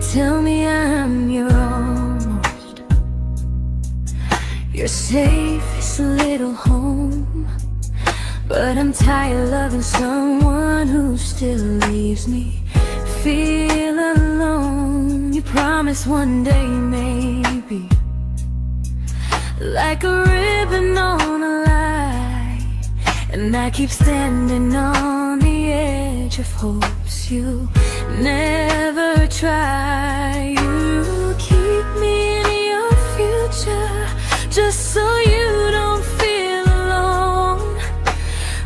tell me I'm your almost, your safest little home. But I'm tired loving someone who still leaves me feel alone. You promise one day maybe, like a ribbon on a line, and I keep standing on the edge of hopes you never try. You keep me in your future just so you don't feel alone.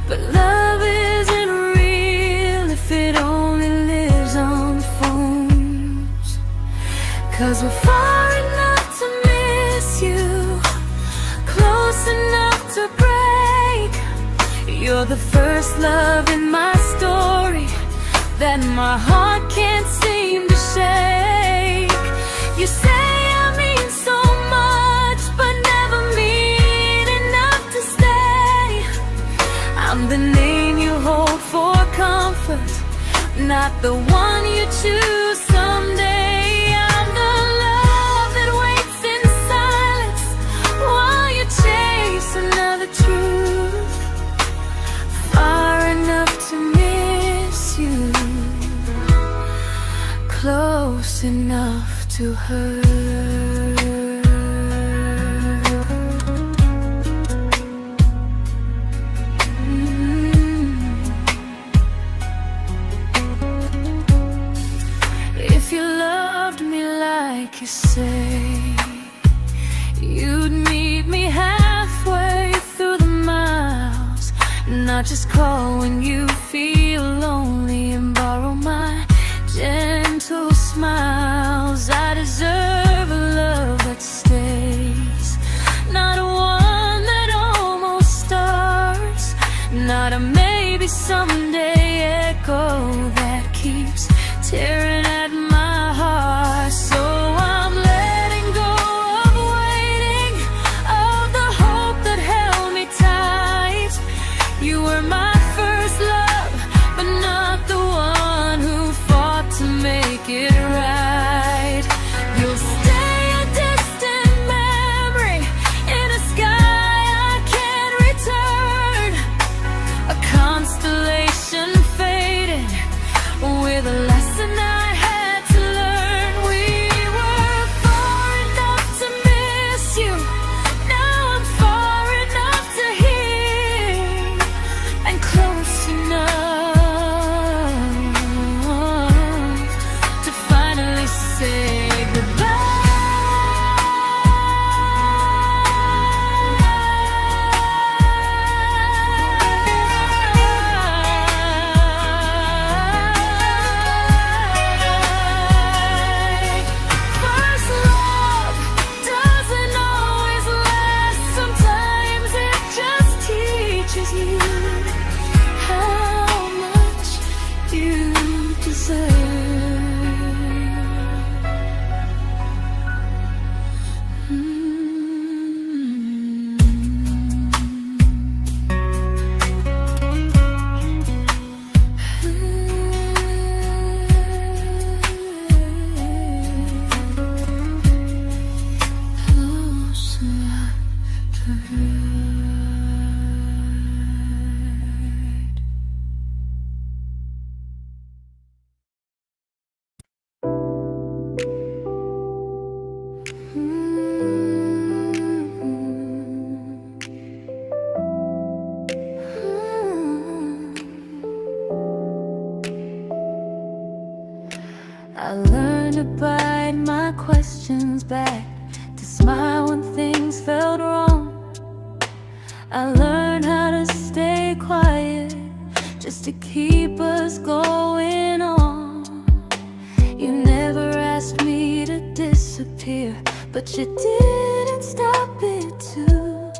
But love isn't real if it only lives on phones. 'Cause we're far enough to miss you, close enough to break. You're the first love in my story that my heart can't seem to shake. You say I mean so much, but never mean enough to stay. I'm the name you hold for comfort, not the one you choose someday. I'm the love that waits in silence while you chase another truth. Far enough to miss you, close enough to hurt. If you loved me like you say, you'd meet me halfway through the miles, not just call when you feel lonely and borrow my gentle smiles. I deserve a love that stays, not a one that almost starts, not a maybe someday echo that keeps tearing at my heart. So I'm letting go of waiting, of the hope that held me tight. You were my first love, but not the one who fought to make it right. You'll stay a distant memory in a sky I can't return, a constellation faded with a lesson I had to learn. We were far enough to miss you, now I'm far enough to hear, and close enough to finally say goodbye. First love doesn't always last, sometimes it just teaches you how much you deserve. Close enough to hurt. I learned to bite my questions back, to smile when things felt wrong. I learned how to stay quiet just to keep us going on. You never asked me to disappear, but you didn't stop it too.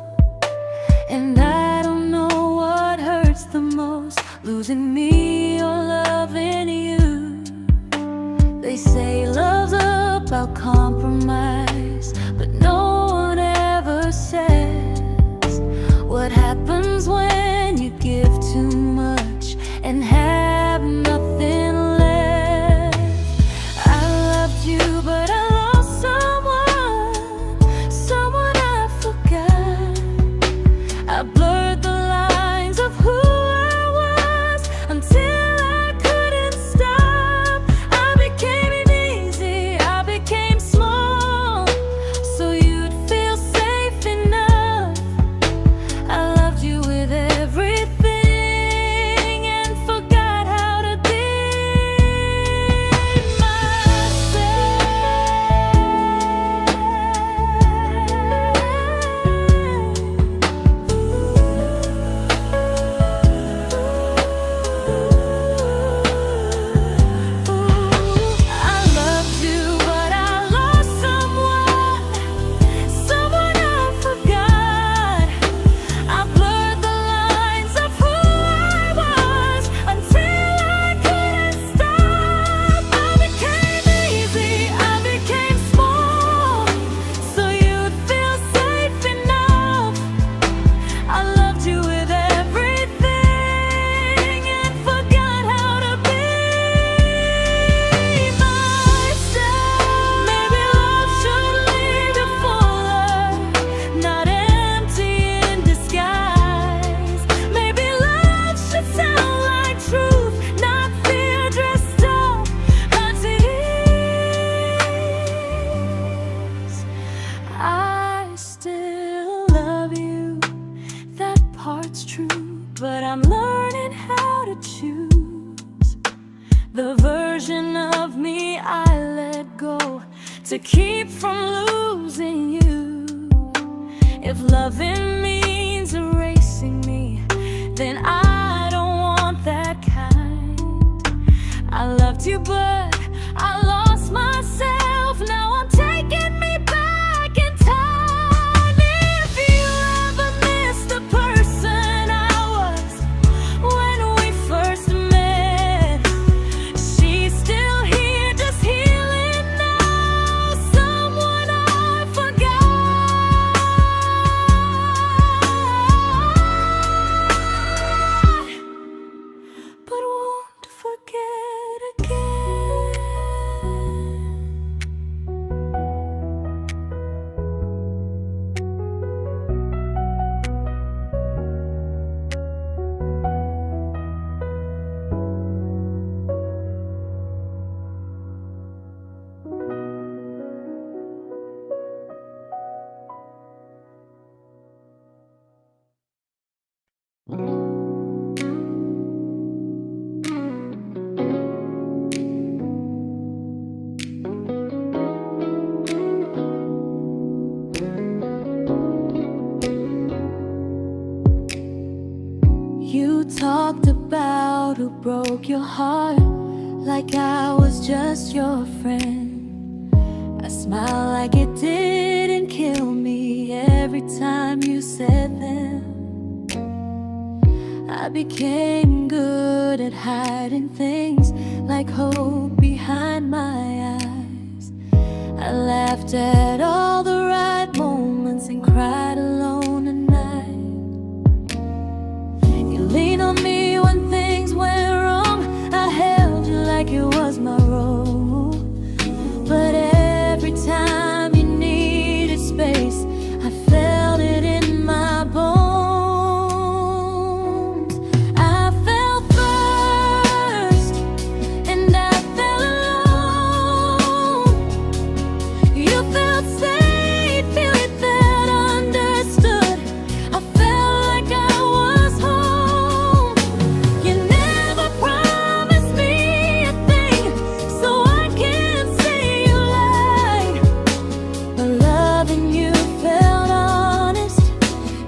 And I don't know what hurts the most, losing me or loving you. They say love's about compromise, but no one ever says what happens when you give too much and have nothing left. I loved you to keep from losing you. If loving means erasing me, then I don't want that kind. I loved you, but I lost myself. Now I'm taking me back in time. If you ever miss the person I was when we first met, she's still here, just healing now. Someone I forgot, but won't forget again. You talked about who broke your heart, like I was just your friend. I smiled like it didn't kill me every time you said them. I became good at hiding things like hope behind my eyes. I laughed at all the right moments and cried alone at night. You leaned on me when things went wrong. I held you like it was my role. But every time you needed space, I felt it in my bones. I fell first, and I fell alone. You felt safe, you felt understood. I felt like I was home. You never promised me a thing, so I can't say you lied. But loving you felt honest,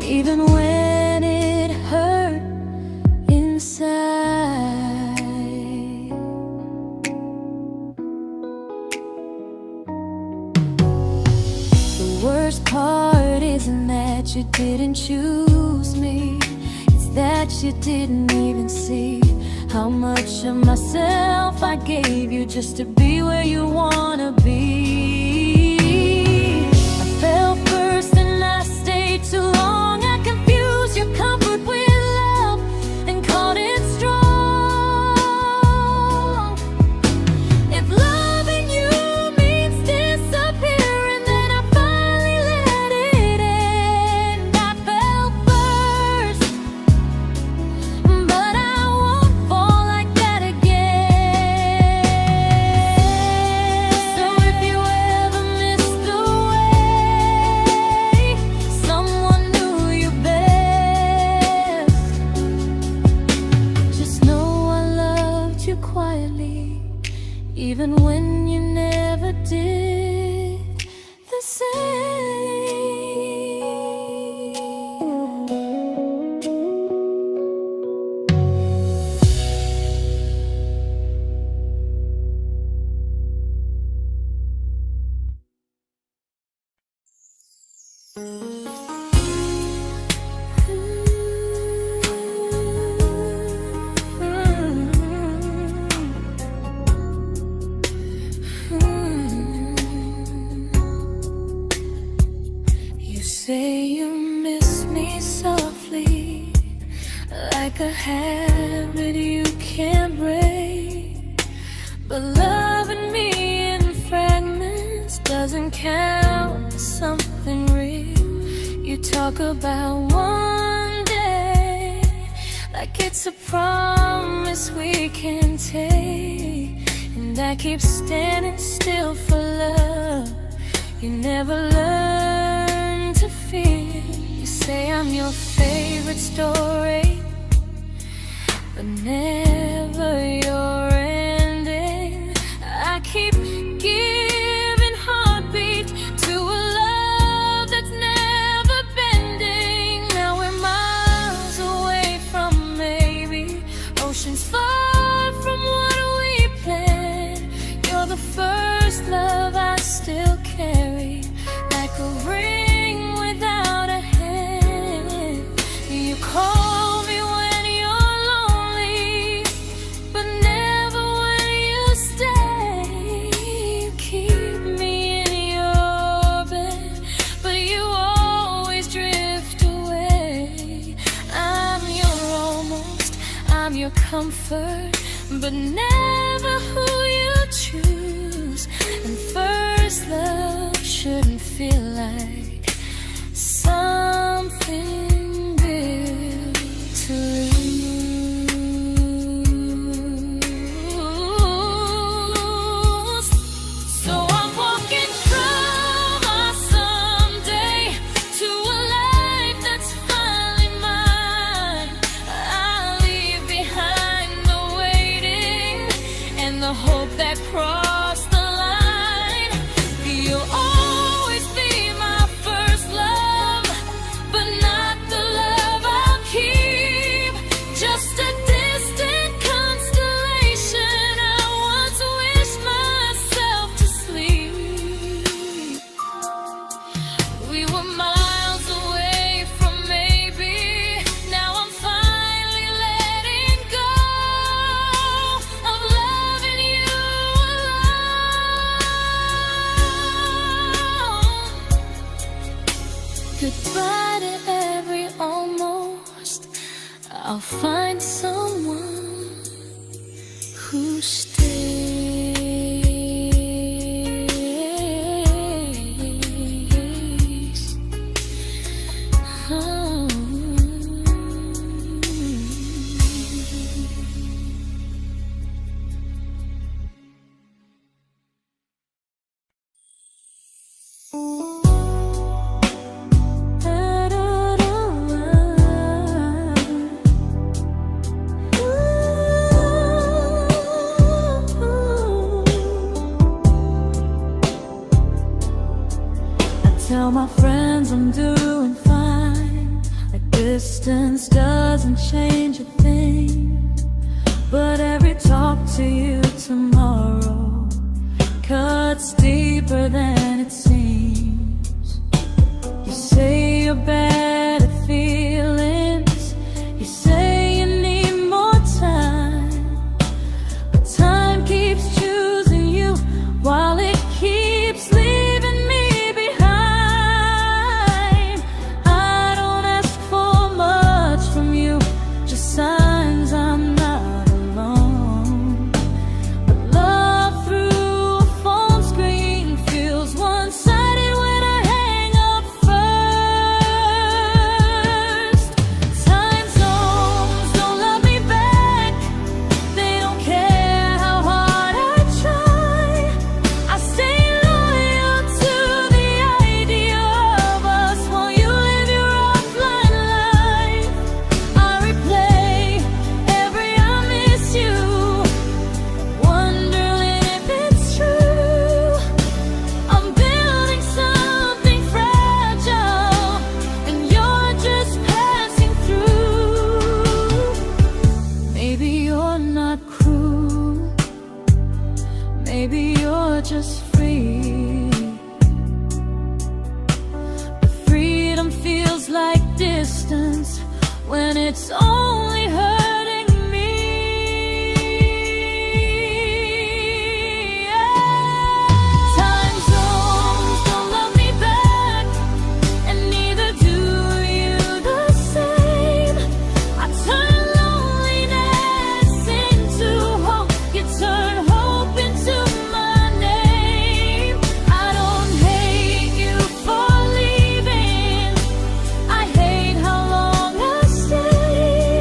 even when it hurt inside. The worst part isn't that you didn't choose me, it's that you didn't even see how much of myself I gave you just to be where you wanna be. I fell first and I stayed too long. I confused your comfort with love and called it strong. If loving you means disappearing, then I finally let it end. I fell first, but I won't fall like that again. So if you ever missed the way someone knew you best, just know I loved you quietly, even when you never did the same. You say you miss me softly, like a habit you can't break. But loving me in fragments doesn't count as something real. You talk about one day like it's a promise we can take, and I keep standing still for love. You never learn to feel. You say I'm your favorite story, but never your ending. I keep giving heart comfort, but never who you choose. And first love shouldn't feel like something built to lose. So I'm walking from our someday to a life that's finally mine. I'll leave behind the waiting and the hope that crossed the line. You'll always be my first love, but not the love I'll keep. Just a distant constellation I once wished myself to sleep. We were miles away from maybe. Now I'm finally letting go of loving you alone. Goodbye to every almost. I'll find someone who stays. Oh. Tell my friends I'm doing fine, like distance doesn't change a thing. But every talk to you tomorrow cuts deeper than it seems. You say you're bad at feelings, you say you need more time, but time keeps choosing you while it keeps leaving me behind. I don't ask for much from you, just signs I'm not alone. But love through a phone screen feels one-sided when I hang up first. Time zones don't love me back, they don't care how hard I try. I stay loyal to the idea of us while you live your offline life. I replay every I miss you, wondering if it's true. I'm building something fragile, and you're just passing through. Maybe you're not cruel, maybe you're just free. But freedom feels like distance when it's only hurting me. Time zones don't love me back, and neither do you the same. I turn loneliness into hope, you turn hope into my name. I don't hate you for leaving, I hate how long I stayed.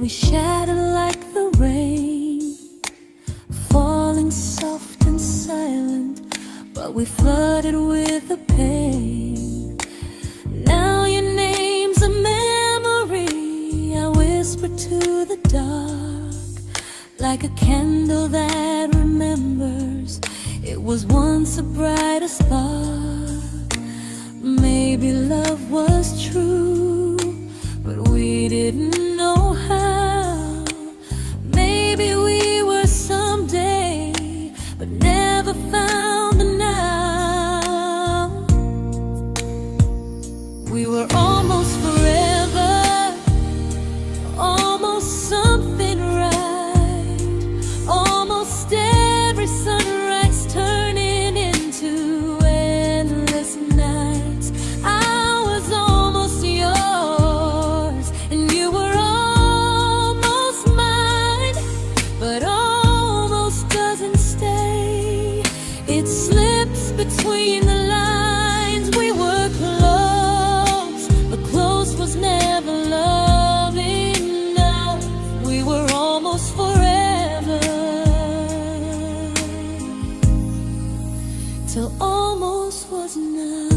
we shattered like the rain, falling soft and silent, but we flooded with the pain. Now your name's a memory I whisper to the dark, like a candle that remembers it was once a brighter spark. Maybe love was true, but we didn't know how. Maybe we were someday, but never found the now. We were almost forever, almost something right, almost every sunrise turning into endless nights. I was almost yours, and you were almost mine, but almost doesn't stay. It slips between the lines. We were close, but close was never love enough. We were almost forever, till almost was enough.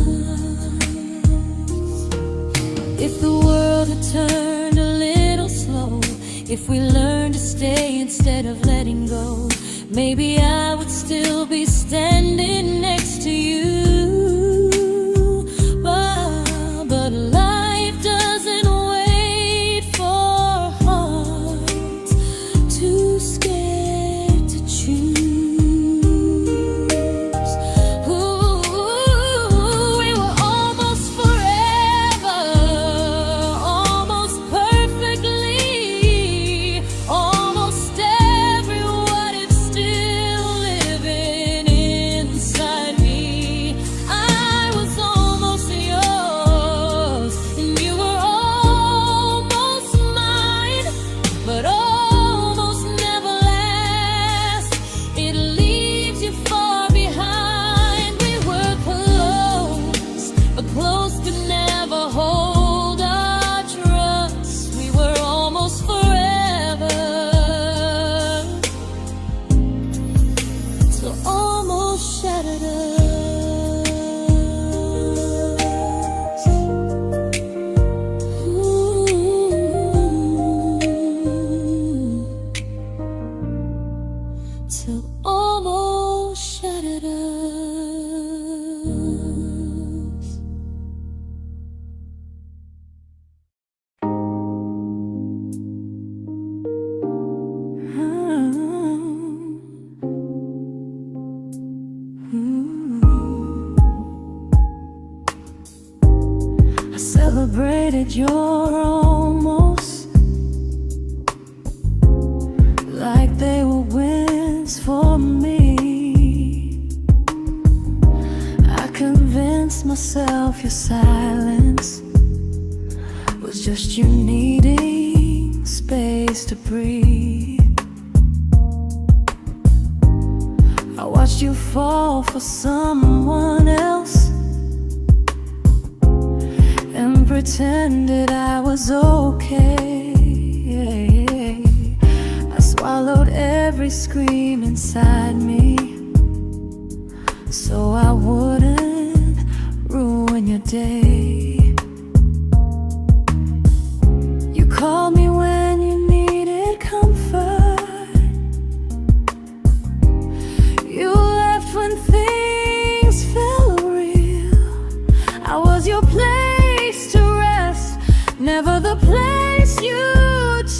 If the world had turned a little slow, if we learned to stay instead of letting go, maybe I would still be standing next to you. But life doesn't wait for hearts too scared to choose. Ooh, we were almost forever, almost perfectly, almost every what if still living inside me. I was almost yours, and you were almost mine, but almost never lasts. It leaves you far behind. We were close, but close could never hold our trust. We were almost forever, till almost shattered us. Ooh, till almost shattered us. I celebrated your almost like they were wins for me. I convinced myself your silence was just you needing space to breathe. I watched you fall for someone else and pretended I was okay. I swallowed every scream inside me so I wouldn't ruin your day. You called me when you needed comfort. You left when things felt real. I was your place to rest, never the place you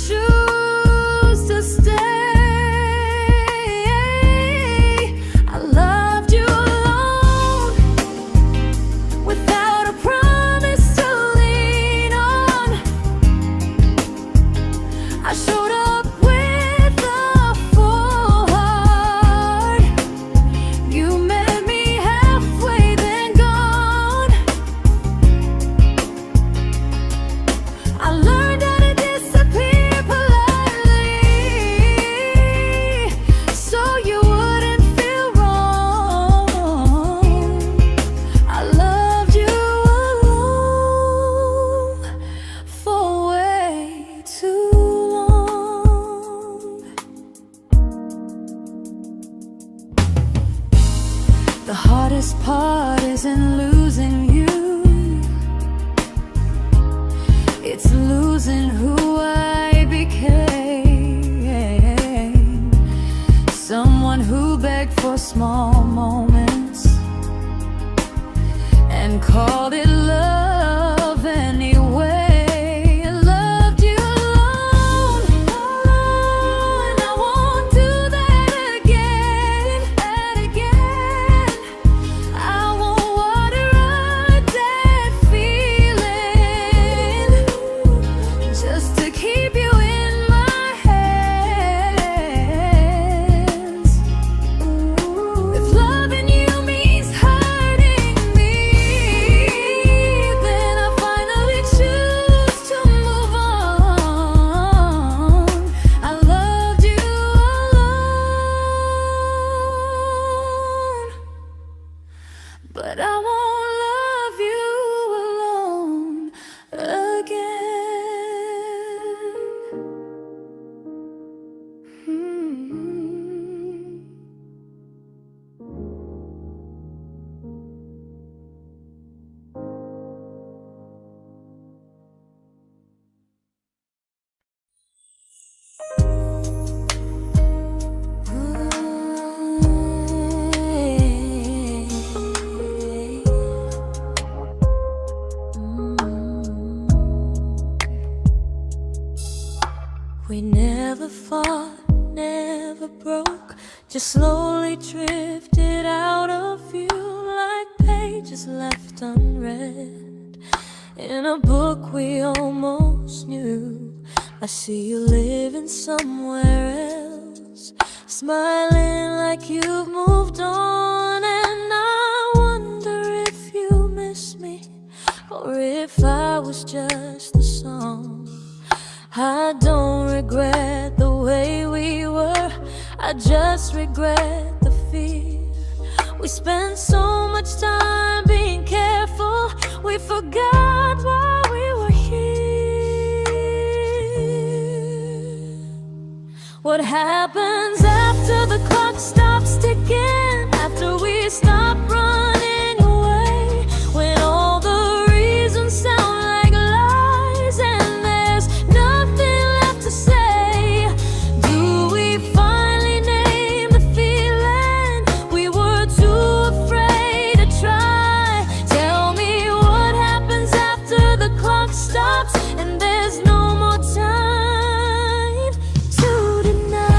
choose to stay. I loved you alone, without a promise to lean on. I showed up with a full heart. You met me halfway, then gone. I learned heart isn't losing you, it's losing who I became. Someone who begged for small moments and called it love anyway. Loved you alone, and I won't do that again and again. I won't water a dead feeling just to keep you in my hands. If loving you means hurting me, then I finally choose to move on. I loved you alone, but I won't love you alone again. We never fought, never broke, just slowly drifted out of view like pages left unread in a book we almost knew. I see you living somewhere else, smiling like you've moved on, and I wonder if you miss me or if I was just a song. I don't regret the way we were, I just regret the fear. We spent so much time being careful, we forgot why we were here. What happens after the clock stops ticking, after we stop running away, when all the reasons sound like lies and there's nothing left to say? Do we finally name the feeling we were too afraid to try? Tell me what happens after the clock stops and there's no more time to deny.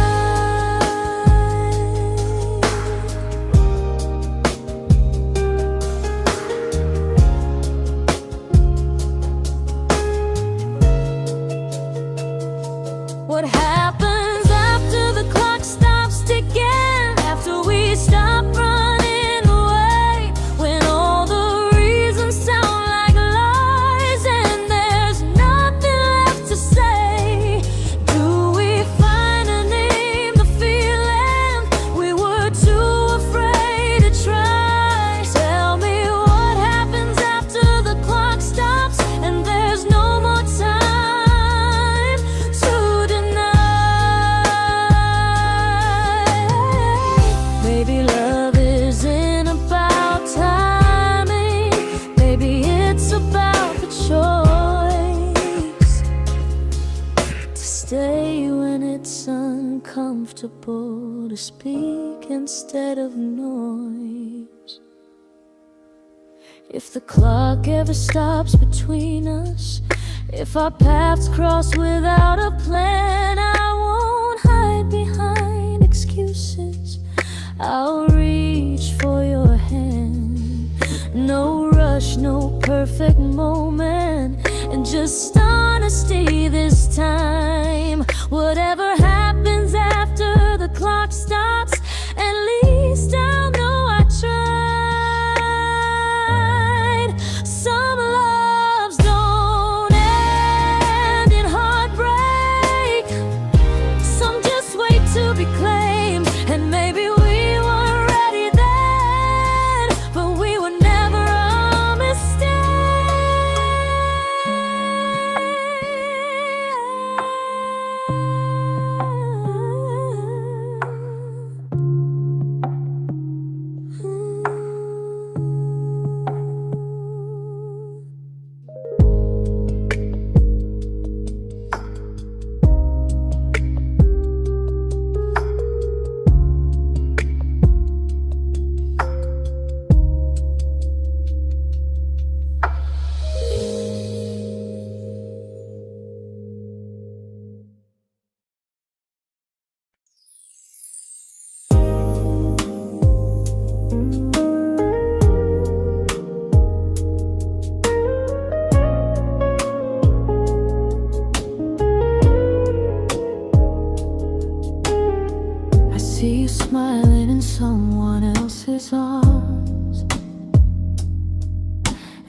What happens after the clock stops ticking, after we stop running away, when all the reasons sound like lies and there's nothing left to say? Do we finally name the feeling we were too afraid to try? Tell me what happens after the clock stops and there's no more time to deny. Maybe love isn't about timing, maybe it's about the choice to stay when it's uncomfortable, to speak instead of noise. If the clock ever stops between us, if our paths cross without a plan, I won't hide behind excuses, I'll reach for your hand. No rush, no perfect moment, and just honesty this time. Whatever happens after the clock stops, at least I'll know I tried. Some loves don't end in heartbreak, some just wait to be claimed, and maybe we weren't ready then, but we were never a mistake.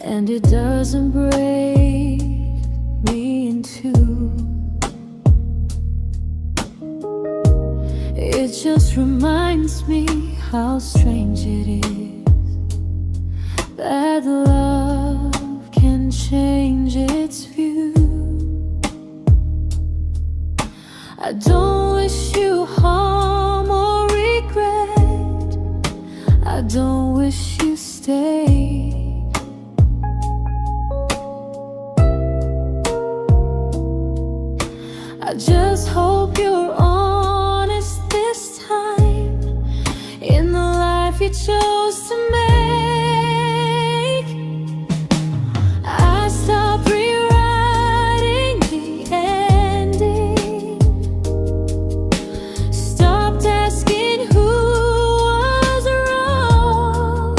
and it doesn't break me in two. It just reminds me how strange it is that love can change its view. I don't wish you harm or regret. I don't wish you stay. I just hope you're honest this time in the life you chose to make. I stopped rewriting the ending, stopped asking who was wrong.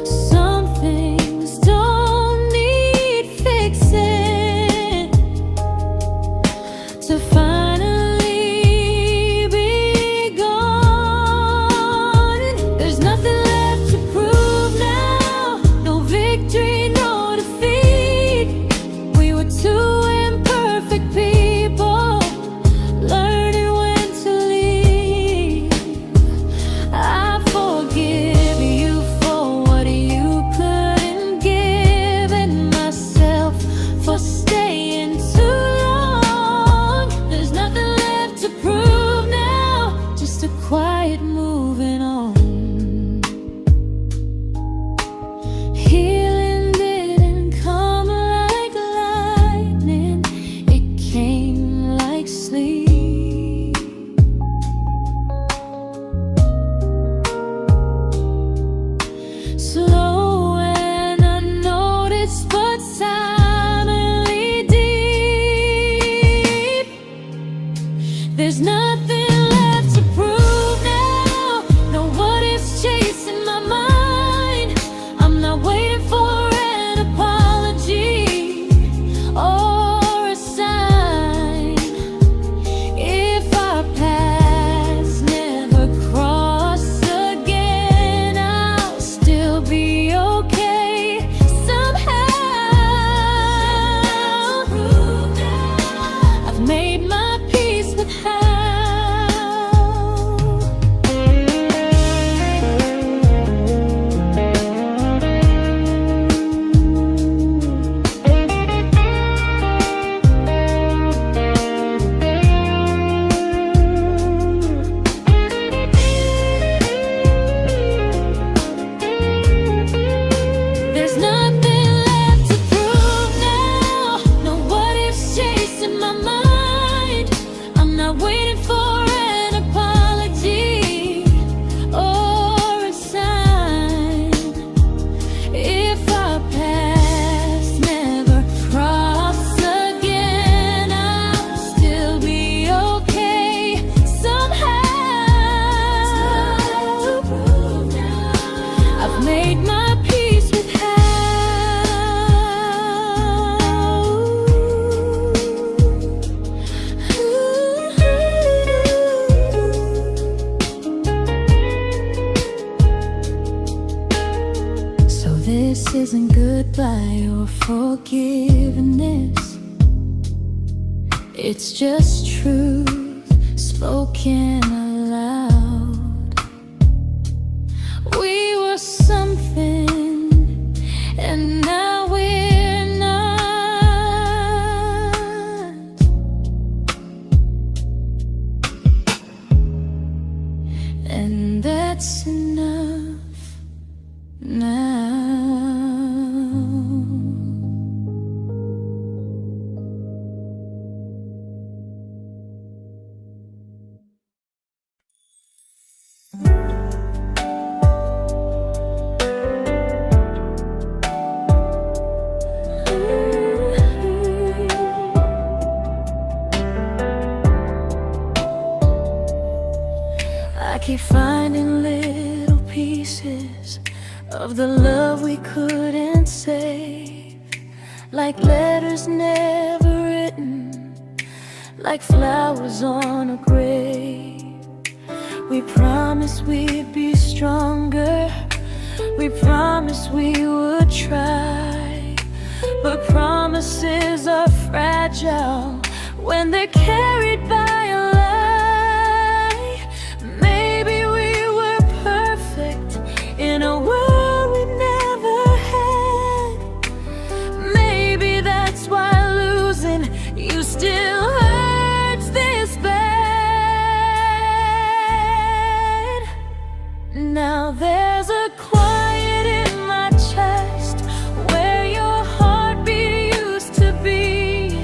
Some things don't need fixing to finally be gone. There's nothing left to prove now, no victory, no defeat. We were two imperfect people, learning when to leave. I forgive you for what you couldn't give, and myself for staying too long. There's nothing left to prove now, just a quiet moving on. Healing didn't come like lightning, it came like sleep. Slow and unnoticed, but silently deep. There's nothing left to prove now, no what ifs chasing my mind. I'm not waiting for an apology or a sign. If our paths never cross again, I'll still be okay somehow. I've made my peace with how. There's nothing left to prove now, no what ifs chasing my mind. I'm not waiting for an apology or a sign. If our paths never cross again, I'll still be okay somehow. I've made my peace with how. So this isn't goodbye or forgiveness, it's just truth spoken aloud. We were something, and now we're not. And that's enough now. I keep finding little pieces of the love we couldn't save, like letters never written, like flowers on a grave. We promised we'd be stronger, We promised we would try, but promises are fragile when they're carried by a lie. Maybe we were perfect in a world we never had. Maybe that's why losing you still hurts this bad. Now there's a quiet in my chest where your heartbeat used to be,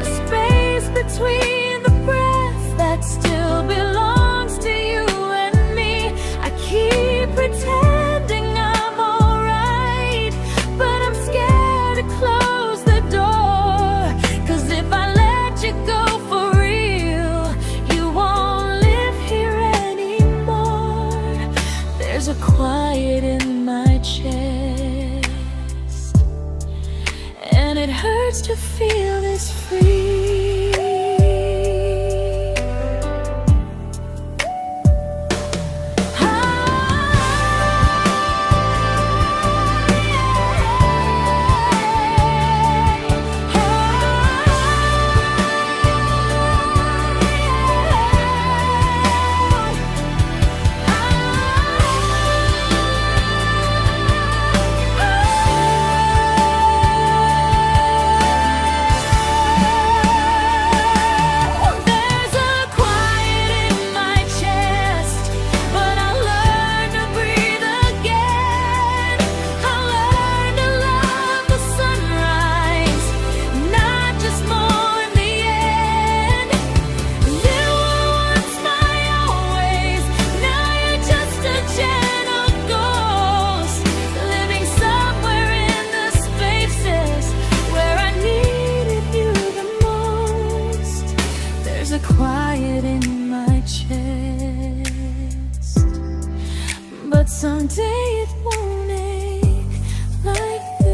a space between the breaths that still belongs to you and me. I keep pretending I'm alright, but I'm scared to close the door, 'cause if I let you go for real, you won't live here anymore. There's a quiet in my chest, and it hurts to feel this free. Quiet in my chest, but someday it won't ache like this.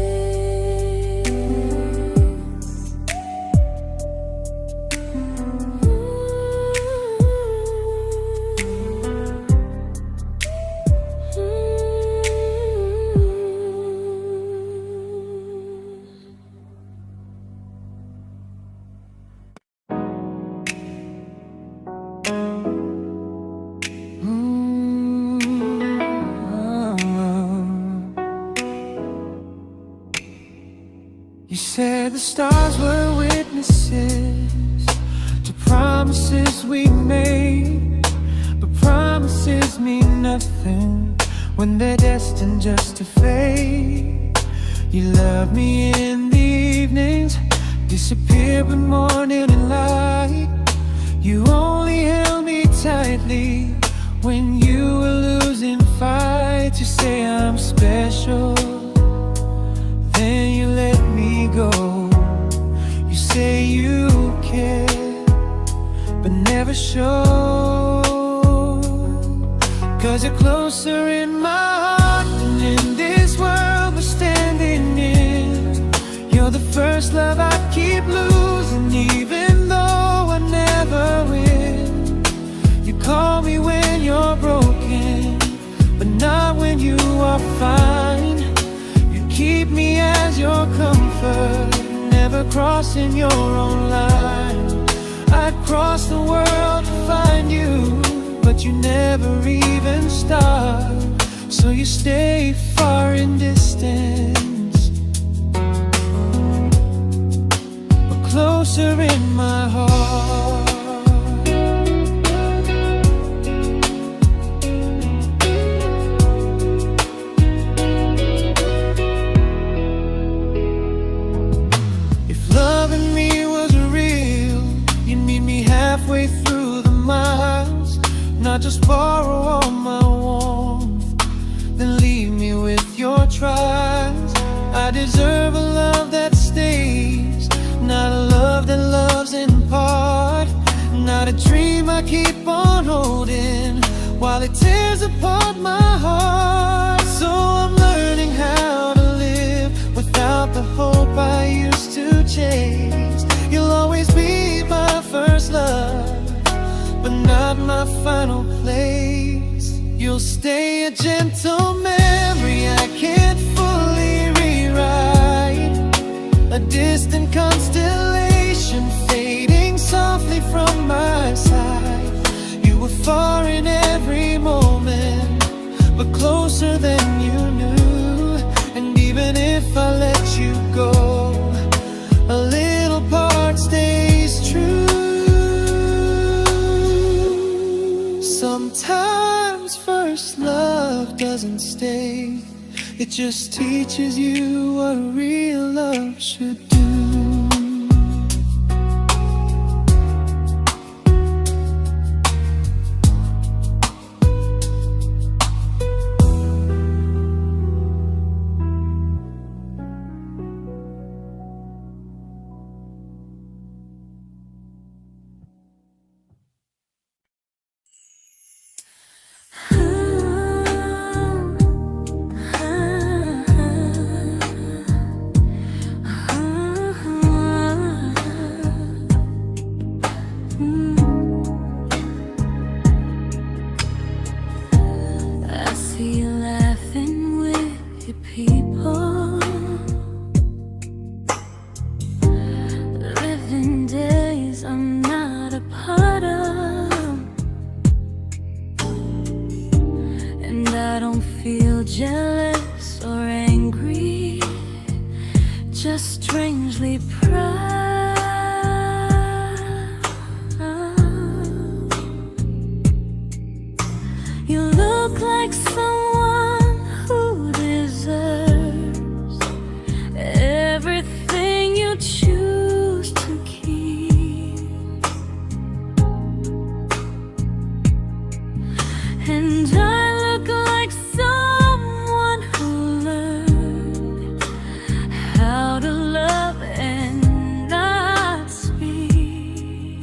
You said the stars were witnesses to promises we made, but promises mean nothing when they're destined just to fade. You love me in the evenings, disappear when morning and light. You only held me tightly when you were losing fights. You say I'm special, then you let me go. You say you care, but never show, 'cause you're closer in my heart than in this world we're standing in. You're the first love I keep losing, even though I never win. You call me when you're broken, but not when you are fine. Keep me as your comfort, never crossing your own line. I'd cross the world to find you, but you never even start. So you stay far in distance, but closer in my heart. Halfway through the miles, not just borrow all my warmth, then leave me with your trials. I deserve a love that stays, not a love that loves in part, not a dream I keep on holding while it tears apart my heart. So I'm learning how to live without the hope I used to chase. You'll always be my first love, but not my final place. You'll stay a gentle memory mistake. It just teaches you what real love should do. Jealous or angry, just strangely proud. You look like someone who deserves everything you choose to keep. And I look like someone who learned how to love and not speak.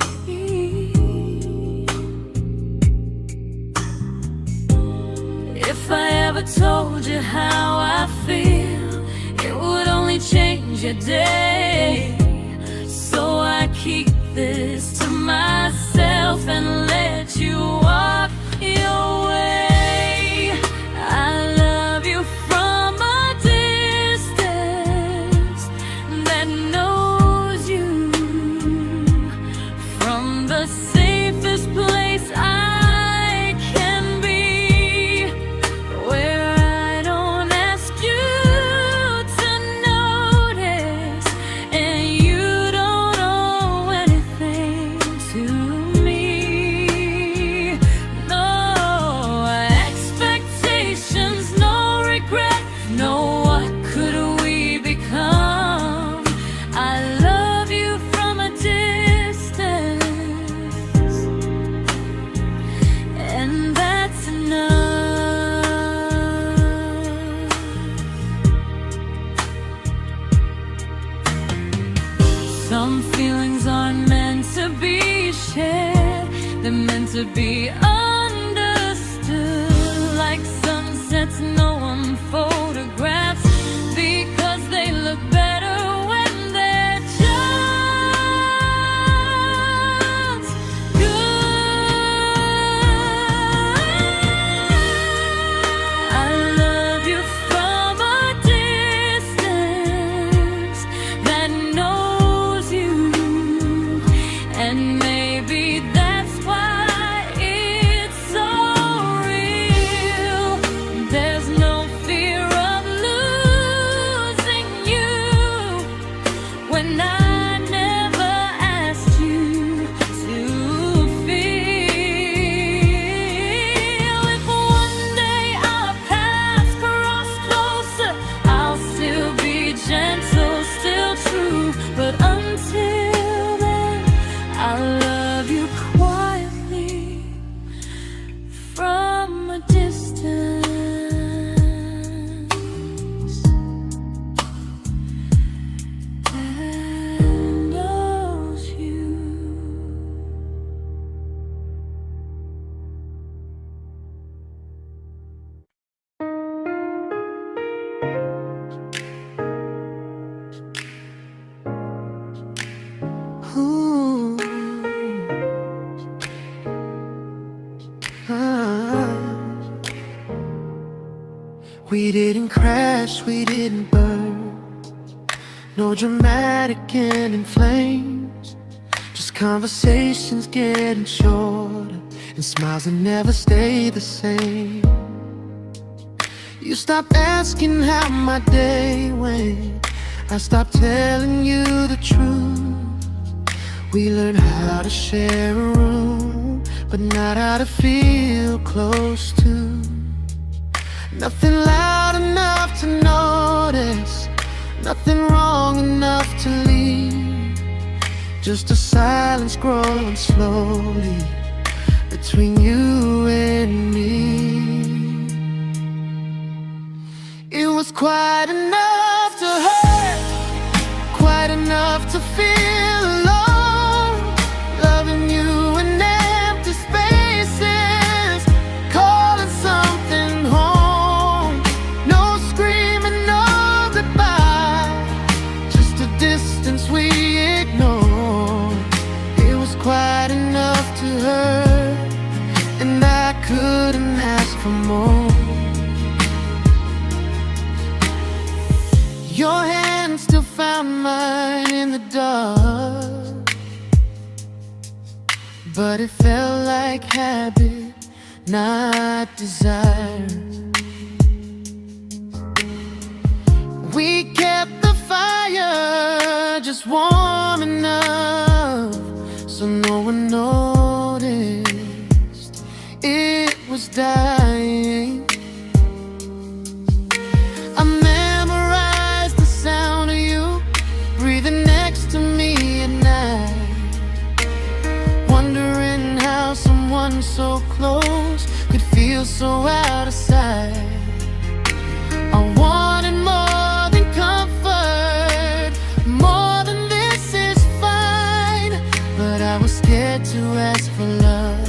If I ever told you how I feel, it would only change your day. So I keep this to myself and let you walk your way. I love you from a distance that knows you, from the safest place I can be, where I don't ask you to notice and you don't owe anything to me. No expectations, no regret, no what could we become. I love you from a distance, and that's enough. Some feelings aren't meant to be shared, they're meant to be understood. Like sunsets no one photographs, because they look better when they're just good. I love you from a distance that knows you, and maybe that's why it's so real. There's no fear of losing you when I never asked you to feel. If one day our paths cross closer, I'll still be gentle, still true. But until then, I love you quietly from a distance that knows you. Ooh. Ah. We didn't crash, we didn't burn. No dramatic end in flames, just conversations getting shorter and smiles that never stay the same. You stopped asking how my day went, I stopped telling you the truth. We learned how to share a room, but not how to feel close to. Nothing loud enough to notice, nothing wrong enough to leave. Just a silence growing slowly between you and me. It was quite enough to hurt, quite enough to feel alone. Loving you in empty spaces, calling something home. No screaming, no goodbye, just a distance we ignored. It was quite enough to hurt, and I couldn't ask for more. Your hand still found mine in the dark, but it felt like habit, not desire. We kept the fire just warm enough so no one noticed it was dying. I memorized the sound of you breathing next to me at night, wondering how someone so close could feel so out of sight. I wanted more than comfort, more than this is fine, but I was scared to ask for love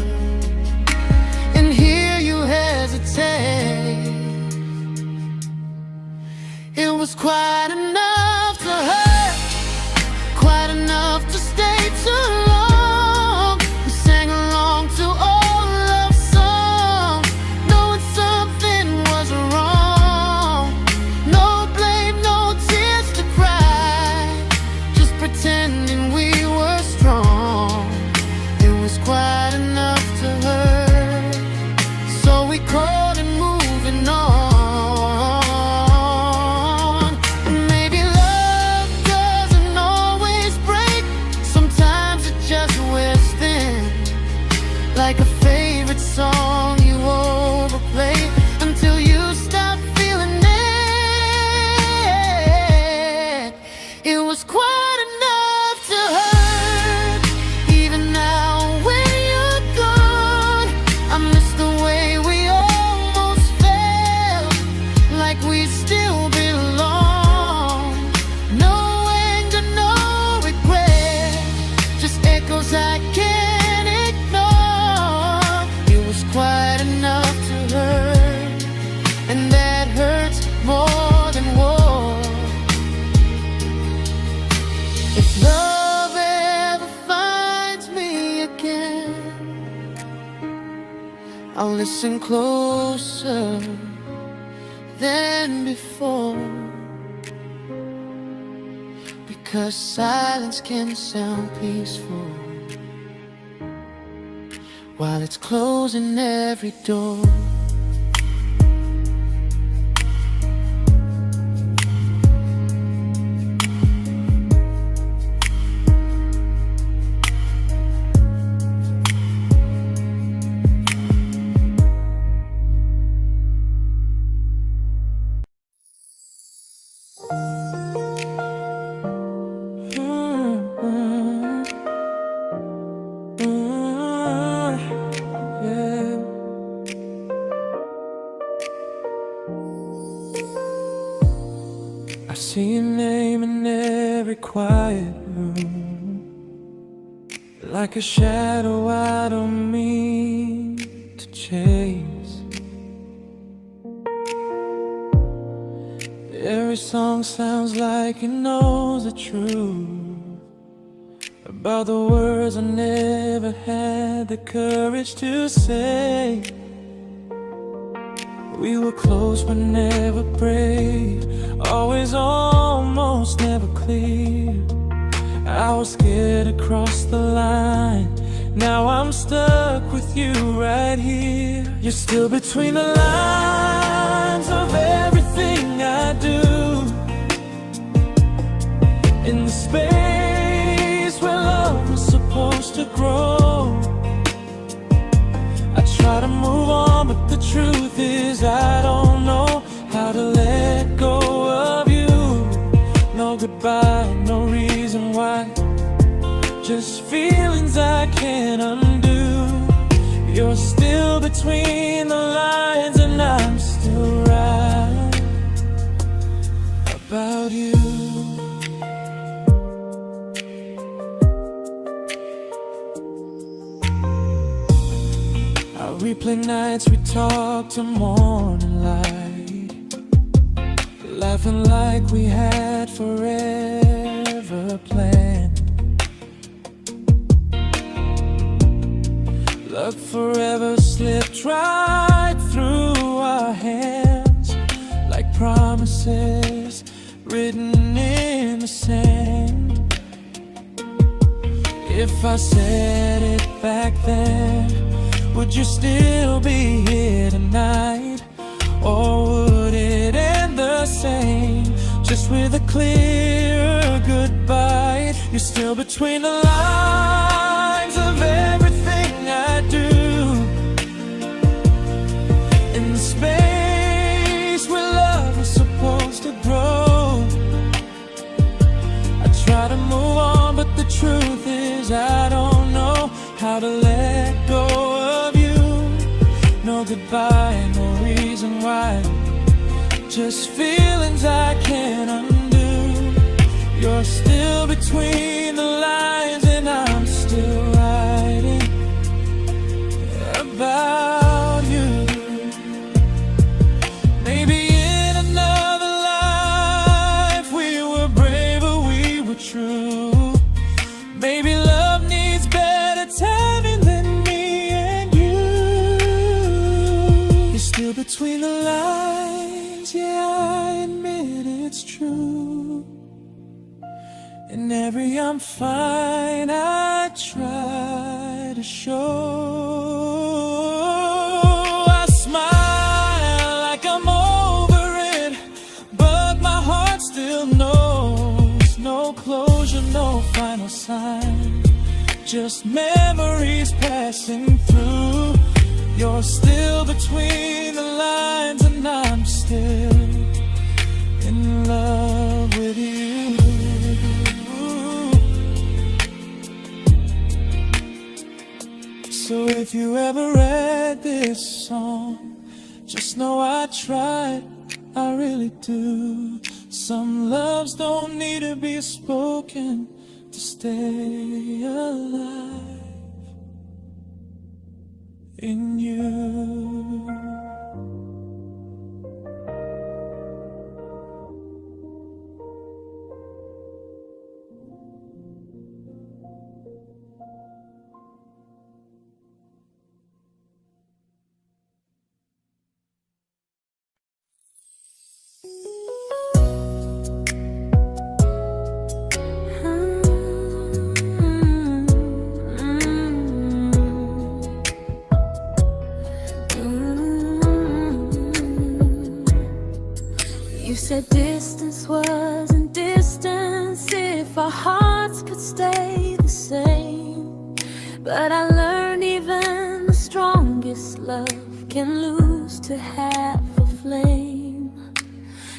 and hear you hesitate. It was quite enough to hurt, quite enough to stay too long. We sang along to old love songs, knowing something was wrong. No blame, no tears to cry, just pretending we were strong. It was quite enough to hurt, so we called and moving on. Like a favorite song you overplay until you stop feeling it. It was quite enough to hurt. Even now when you're gone, I miss the way we almost felt, like we still belong. No anger, no regret, just echoes I can't ignore. Quite enough to hurt, and that hurts more than war. If love ever finds me again, I'll listen closer than before, because silence can sound peaceful while it's closing every door. I see your name in every quiet room, like a shadow I don't mean to chase. Every song sounds like it knows the truth about the words I never had the courage to say. We were close but never brave, always almost never clear. I was scared to cross the line, now I'm stuck with you right here. You're still between the lines of everything I do, in the space where love was supposed to grow. I try to move on, but the truth is I don't know between the lines, and I'm still right about you. I replay nights we talk till morning light, laughing like we had forever planned. Luck forever slipped right through our hands, like promises written in the sand. If I said it back then, would you still be here tonight? Or would it end the same, just with a clear goodbye? You're still between the lines of everything I do, in the space where love was supposed to grow. I try to move on, but the truth is I don't know how to let go of you. No goodbye, no reason why, just feelings I can't undo. You're still between the lines, and I'm still writing about you. Maybe in another life we were braver, we were true. Maybe love needs better timing than me and you. You're still between the lines, yeah, I admit it's true. In every I'm fine I try to show. I smile like I'm over it, but my heart still knows. No closure, no final sign, just memories passing through. You're still between the lines, and I'm still in love with you. So if you ever read this song, just know I tried, I really do. Some loves don't need to be spoken to stay alive in you. You said distance wasn't distance if our hearts could stay the same. But I learned even the strongest love can lose to half a flame.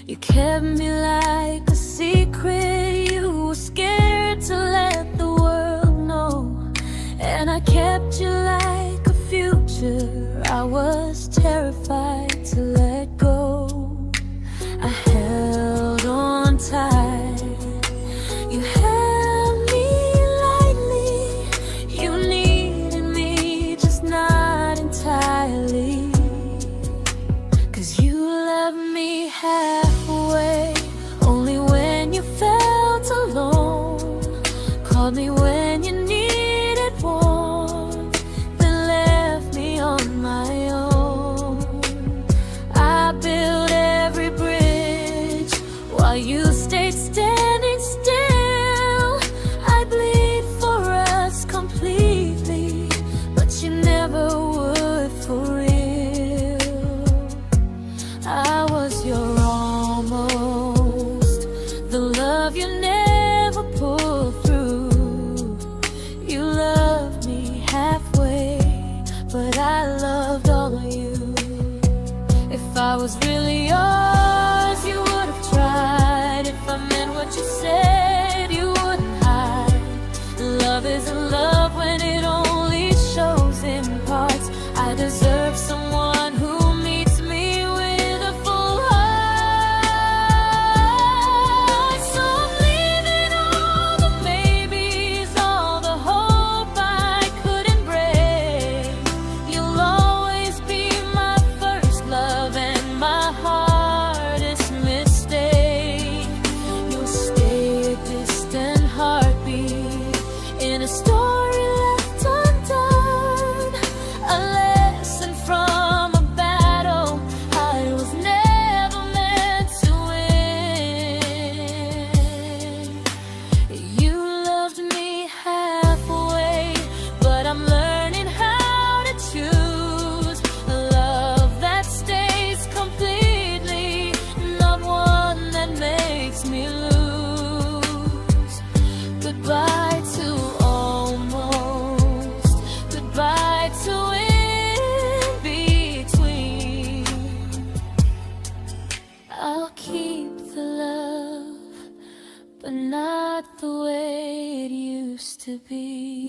You kept me like a secret, you were scared to let the world know. And I kept you like a future, I was terrified to let go. I held on tight, you held me lightly. You needed me, just not entirely. 'Cause you left me halfway, only when you felt alone. Called me when you needed warmth, then left me on my own. I built every bridge while you stayed standing still. I bleed for us completely, but you never would for real. I was your almost, the love you never pulled through. You loved me halfway, but I loved all of you. If I was really yours, you would have tried. If I meant what you said, you wouldn't hide. Love isn't love when it only shows in parts. I deserve someone but not the way it used to be.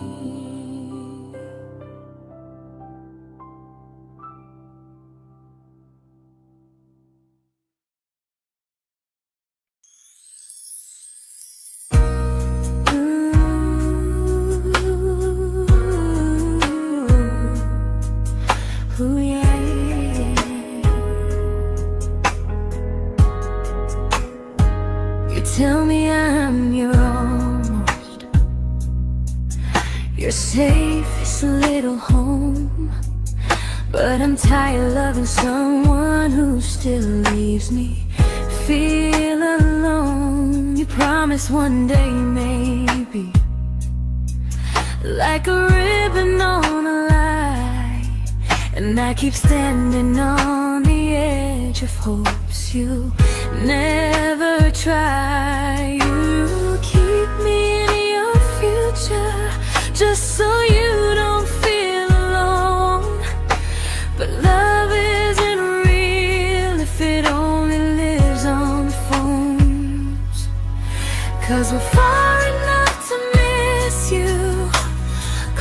Ooh, yeah, yeah. You tell me I'm your almost, your safest little home, but I'm tired loving someone who still leaves me feel alone. You promise one day maybe, like a ribbon on a line, and I keep standing on the edge of hopes you never try. You keep me in your future just so you don't feel alone. But love isn't real if it only lives on the phones. 'Cause we're far enough to miss you,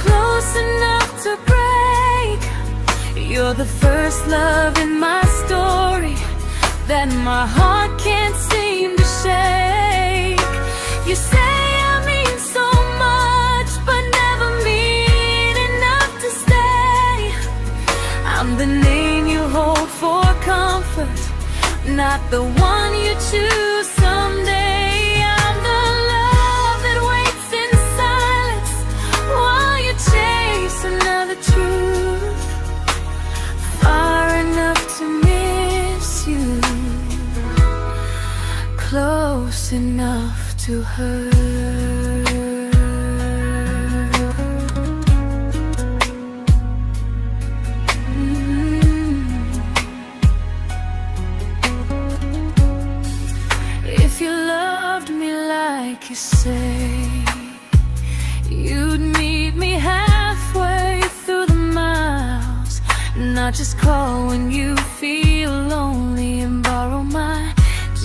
close enough to break. You're the first love in my story that my heart can't seem to shake. You say I mean so much, but never mean enough to stay. I'm the name you hold for comfort, not the one you choose someday. I'm the love that waits in silence while you chase another truth. Far enough to miss you, close enough to hurt. If you loved me like you say, you'd meet me halfway through the miles, not just call when you feel lonely and borrow my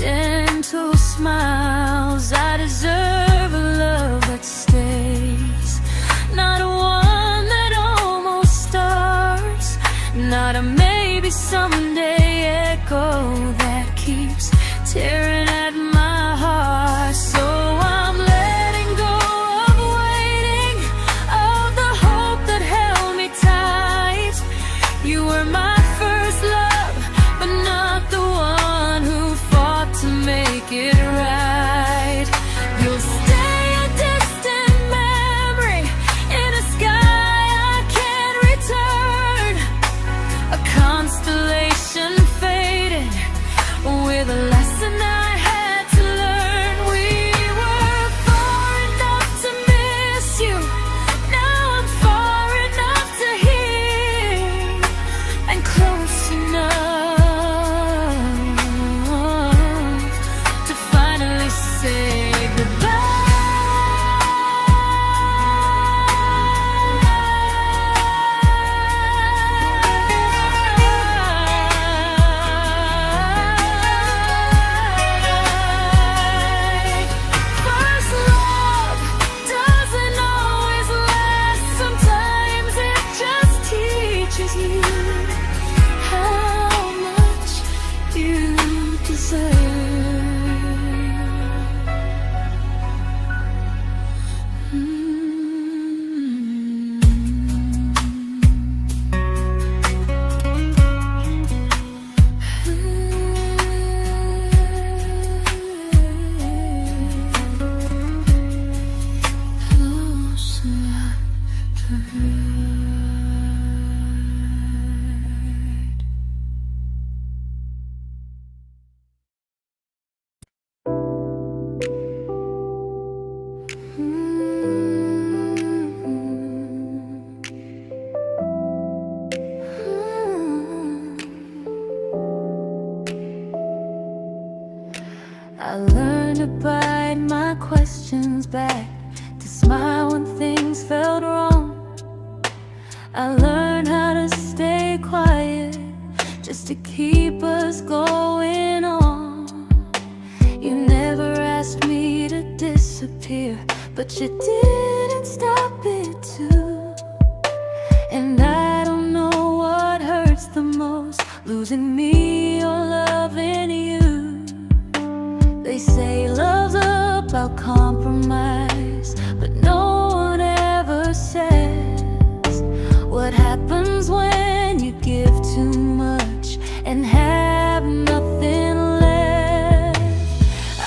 gentle smiles. I deserve a love that stays, not a one that almost starts, not a maybe someday echo that keeps tearing at my heart. So I'm letting go of waiting, of the hope that held me tight. You were my first love, but not the one who fought to make it right. You'll stay a distant memory in a sky I can't return, a constellation faded with a lesson I had to learn. We were far enough to miss you, now I'm far enough to hear, and close enough to finally say goodbye. First love doesn't always last, sometimes it just teaches you how much you deserve. Close enough to hurt. I learned to bite my questions back, to smile when things felt wrong. I learned how to stay quiet just to keep us going on. You never asked me to disappear, but you didn't stop it too. And I don't know what hurts the most, losing me or loving you. They say love's about compromise, but no one ever says what happens when you give too much and have nothing left.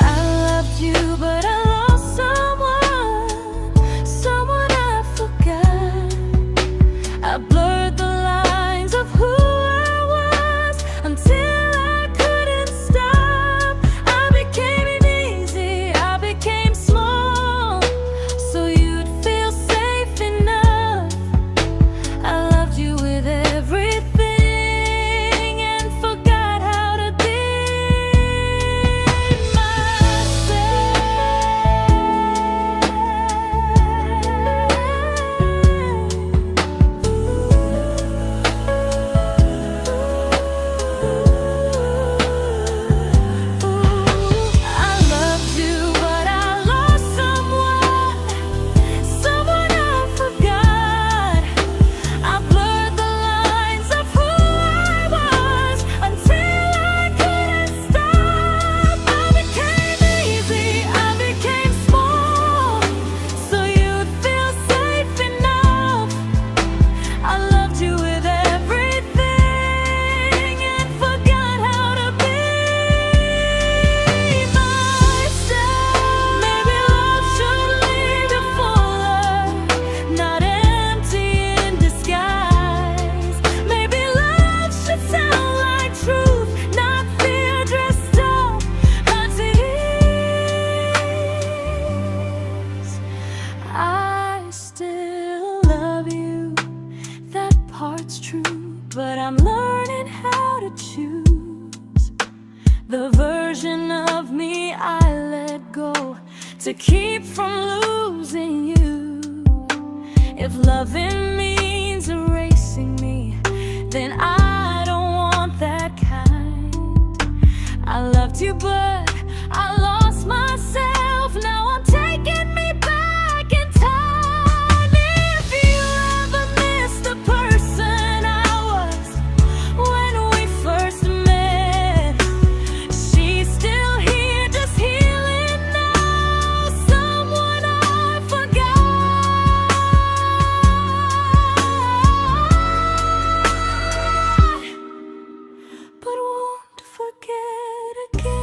I loved you, but I lost someone I forgot. I blurred the lines of who I was until I couldn't stop. I became easy, I became small, so you'd feel safe enough. I loved you with everything and forgot how to be but I'm learning how to choose the version of me I let go to keep from losing you. If loving means erasing me, then I don't want that kind. I loved you, but I lost myself. Now I'm taking me back in time. If you ever miss the person I was when we first met, she's still here, just healing now. Someone I forgot, but won't forget again.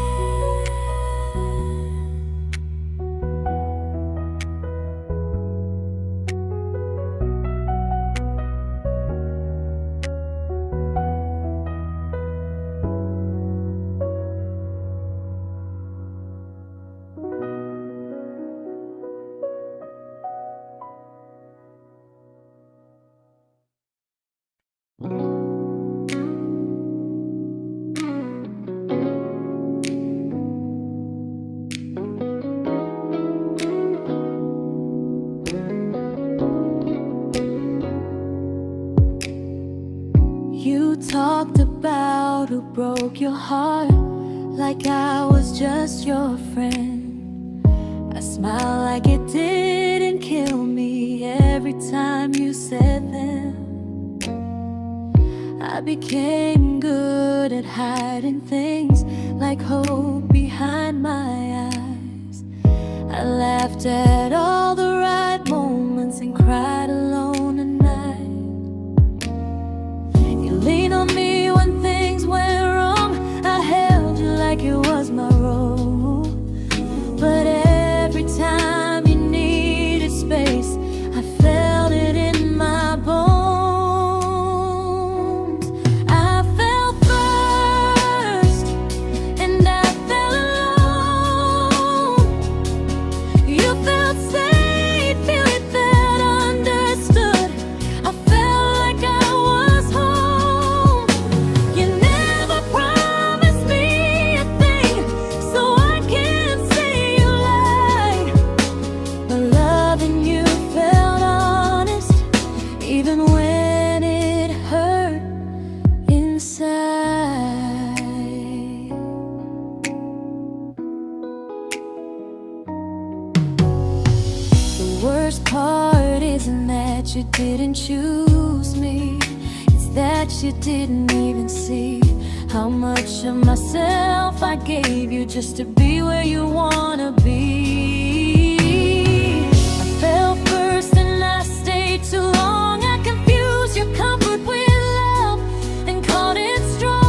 You talked about who broke your heart, like I was just your friend. I smile like it didn't kill me every time you said them. I became good at hiding things like hope behind my eyes. I laughed at all the right moments and cried alone at night. You leaned on me when things went wrong. I held you like it was my role. But every time you needed space, I felt it in my bones. I fell first, and I fell alone. You felt safe. worst part isn't that you didn't choose me, it's that you didn't even see how much of myself I gave you just to be where you wanna be. I fell first and I stayed too long. I confused your comfort with love and called it strong.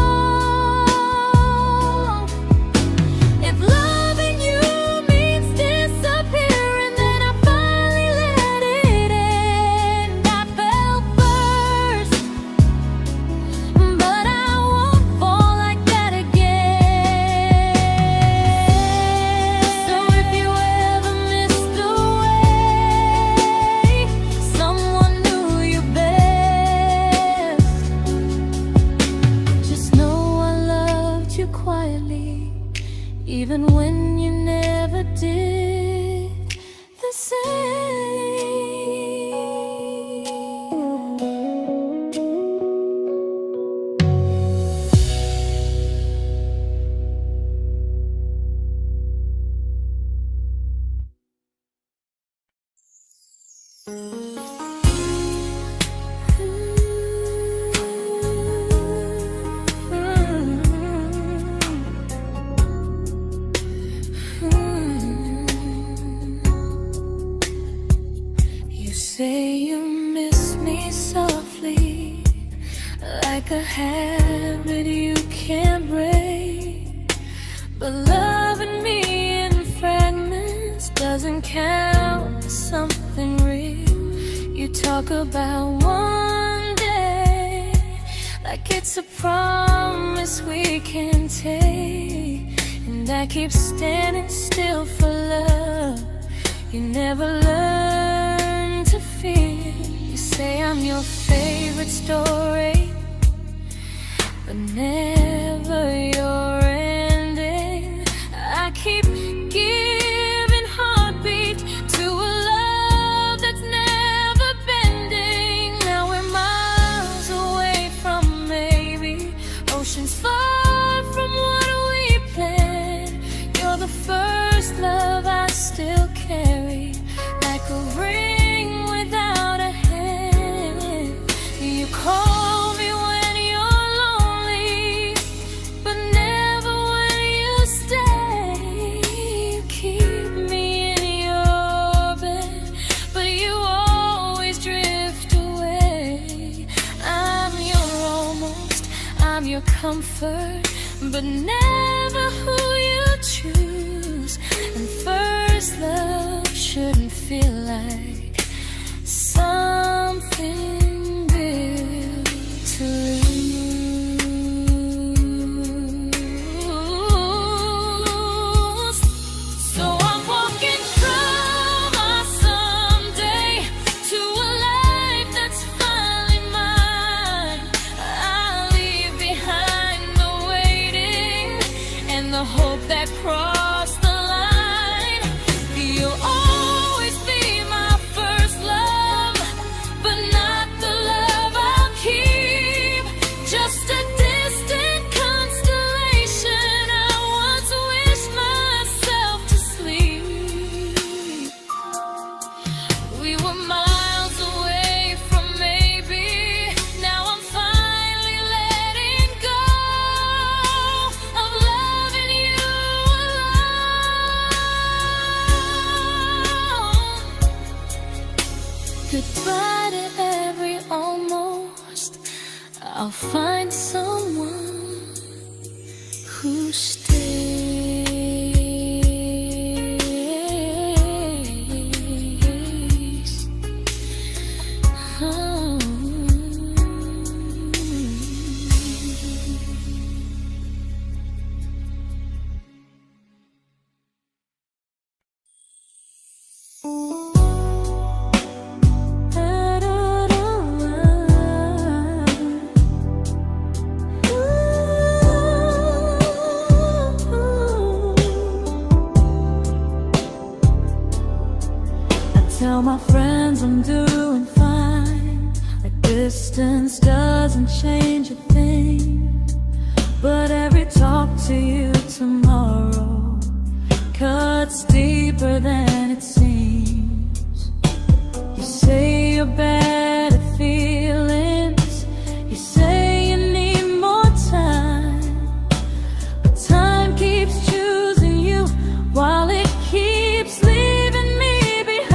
If loving you means disappearing, then I finally let it end. I fell first, but I won't fall like that again. So if you ever missed the way someone knew you best, just know I loved you quietly, even when you never did the same. You say you miss me softly, like a habit you can't break. But loving me in fragments doesn't count as something real. You talk about one day like it's a promise we can take, and I keep standing still for love. You never learn to feel. You say I'm your favorite story, but never your ending. I keep giving heartbeat to a love that's never bending. Now we're miles away from maybe oceans far from what we planned. You're the first love I still carry, like a ring without a hand. You call me when you're lonely, but never when you stay. You keep me in your bed, but you always drift away. I'm your almost, I'm your comfort, but never who you choose. And first love shouldn't feel like something built to lose. So I'm walking from my someday to a life that's finally mine. I'll leave behind the waiting and the hope that crossed the line. You'll always be my first love, but not the love I'll keep. Just a distant constellation I once wished myself to sleep. We were miles away from maybe. Now I'm finally letting go of loving you alone. Goodbye to every almost. I'll find someone who stays. Oh. Tell my friends I'm doing fine, like distance doesn't change a thing. But every talk to you tomorrow cuts deeper than it seems. your better feelings. You say you need more time, but time keeps choosing you while it keeps leaving me behind.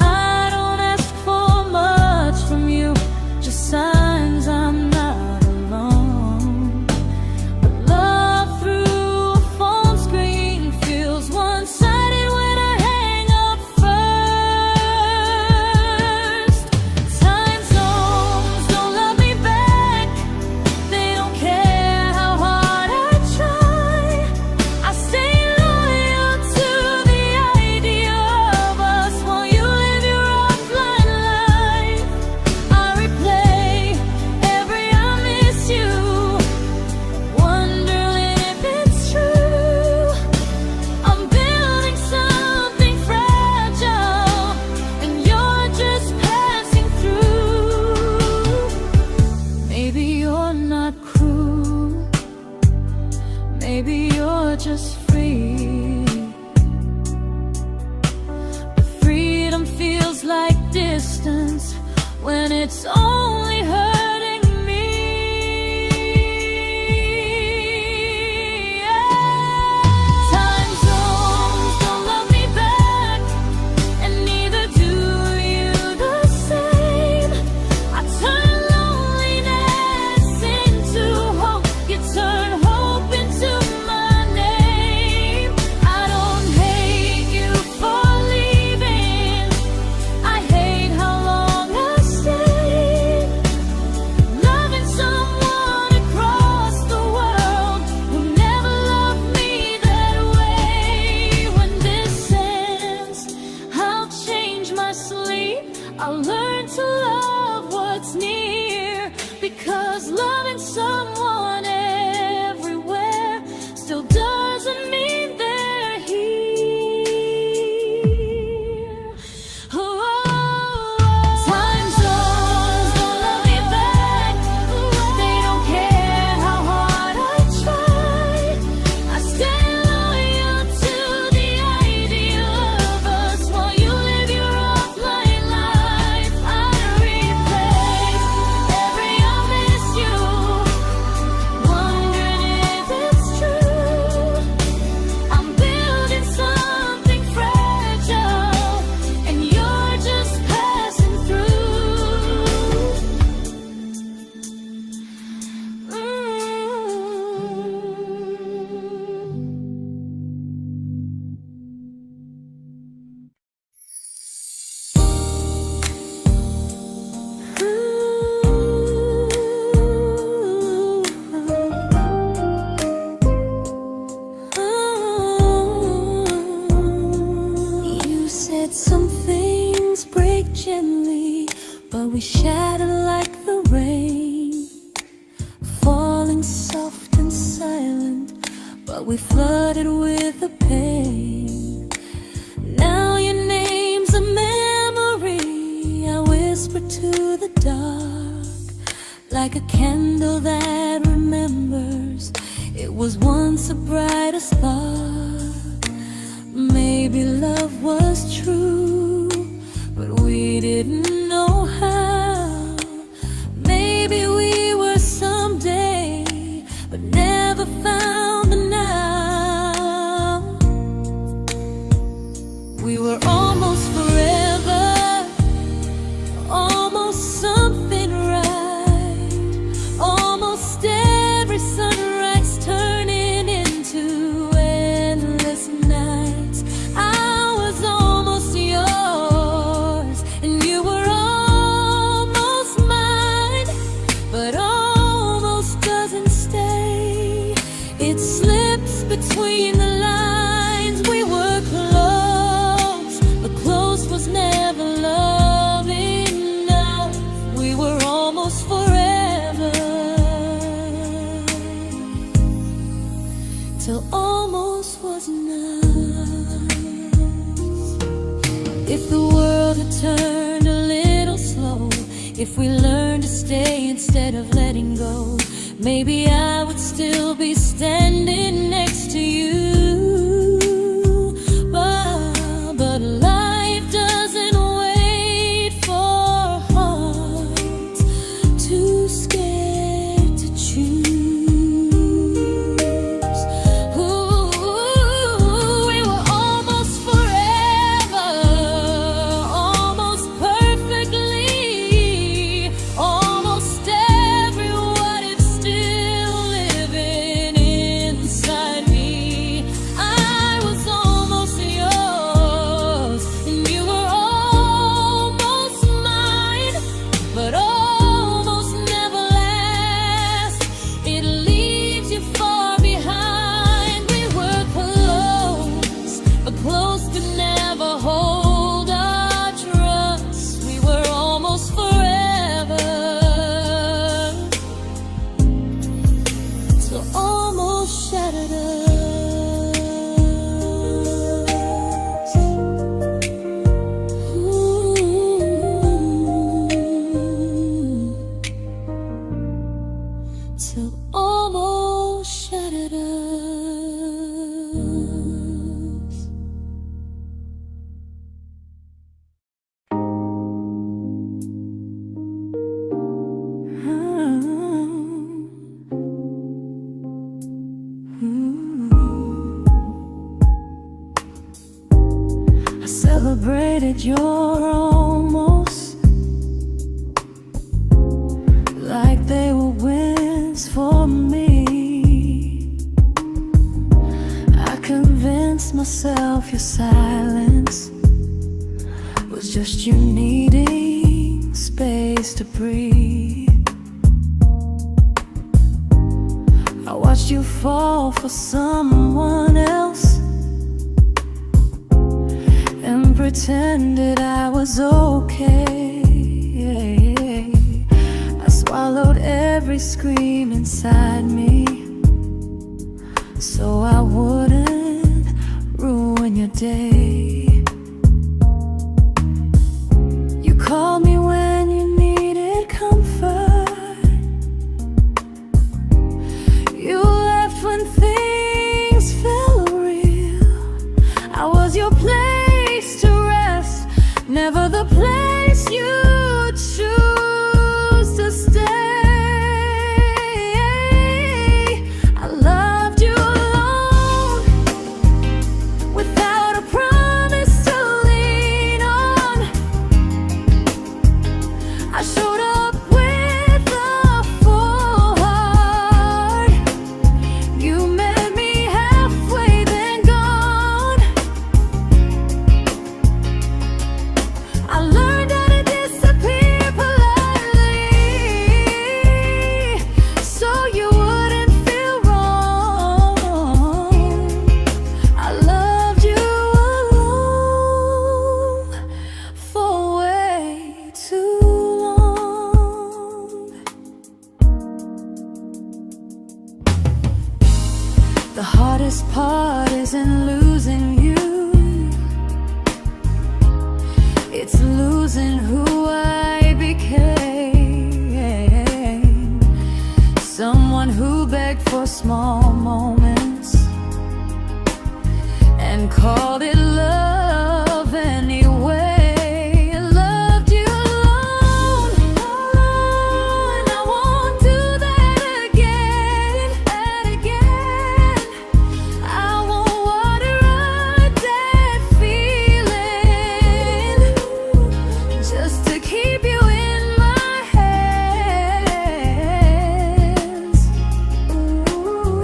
I don't ask for much from you, just signs I'm not alone. But love through a phone screen feels one-sided when I hang up first. Time zones don't love me back, they don't care how hard I try. I stay loyal to the idea of us while you live your offline life. I replay every I miss you, wondering if it's true. I'm building something fragile, and you're just passing through. Maybe you're not cruel, maybe you're just free. But freedom feels like distance when it's only hurting me. Time zones don't love me back, and neither do you the same. I turn loneliness into hope, you turn hope into my name. I don't hate you for leaving, I hate how long I stayed. Loving someone across the world who never loved me that way. When this ends, I'll change my sleep, I'll learn to love what's near, because loving someone everywhere still doesn't mean they're here. Time zones don't love me back, they don't care how hard I try. I stay loyal to the idea of us while you live your offline life. I replay every I miss you, wondering if it's true. I'm building something fragile, and you're just passing through. You said some things break gently, but we shatter like the rain, falling soft and silent, but we flooded with the pain. Now your name's a memory I whisper to the dark, like a candle that remembers it was once a brighter spark. Maybe love was true, but we didn't know how. Maybe we were someday, but never found the now. We were almost forever, almost something right, almost every sunrise turning into endless nights. I was almost yours, and you were almost mine, but almost doesn't stay. It slips between the lines. We were close, but close was never love enough. We were almost forever, till almost was enough. If the world had turned a little slow, if we learned to stay instead of letting go, maybe I would still be standing next to you. But life doesn't wait. celebrated your almost like they were wins for me. I convinced myself your silence was just you needing space to breathe. I watched you fall for someone else and pretended I was okay. I swallowed every scream inside me so I wouldn't ruin your day. You called me when you needed comfort. You left when things felt real. I was your place to rest, never the place you choose to stay. I loved you alone, without a promise to lean on. I showed up with a full heart. You met me halfway, then gone. I learned how to disappear politely, so you wouldn't feel wrong. I loved you alone for way too long. The hardest part isn't losing you, it's losing who I became. Someone who begged for small moments and called it love anyway. I loved you alone, and I won't do that again. I won't water a dead feeling just to keep you in my hands.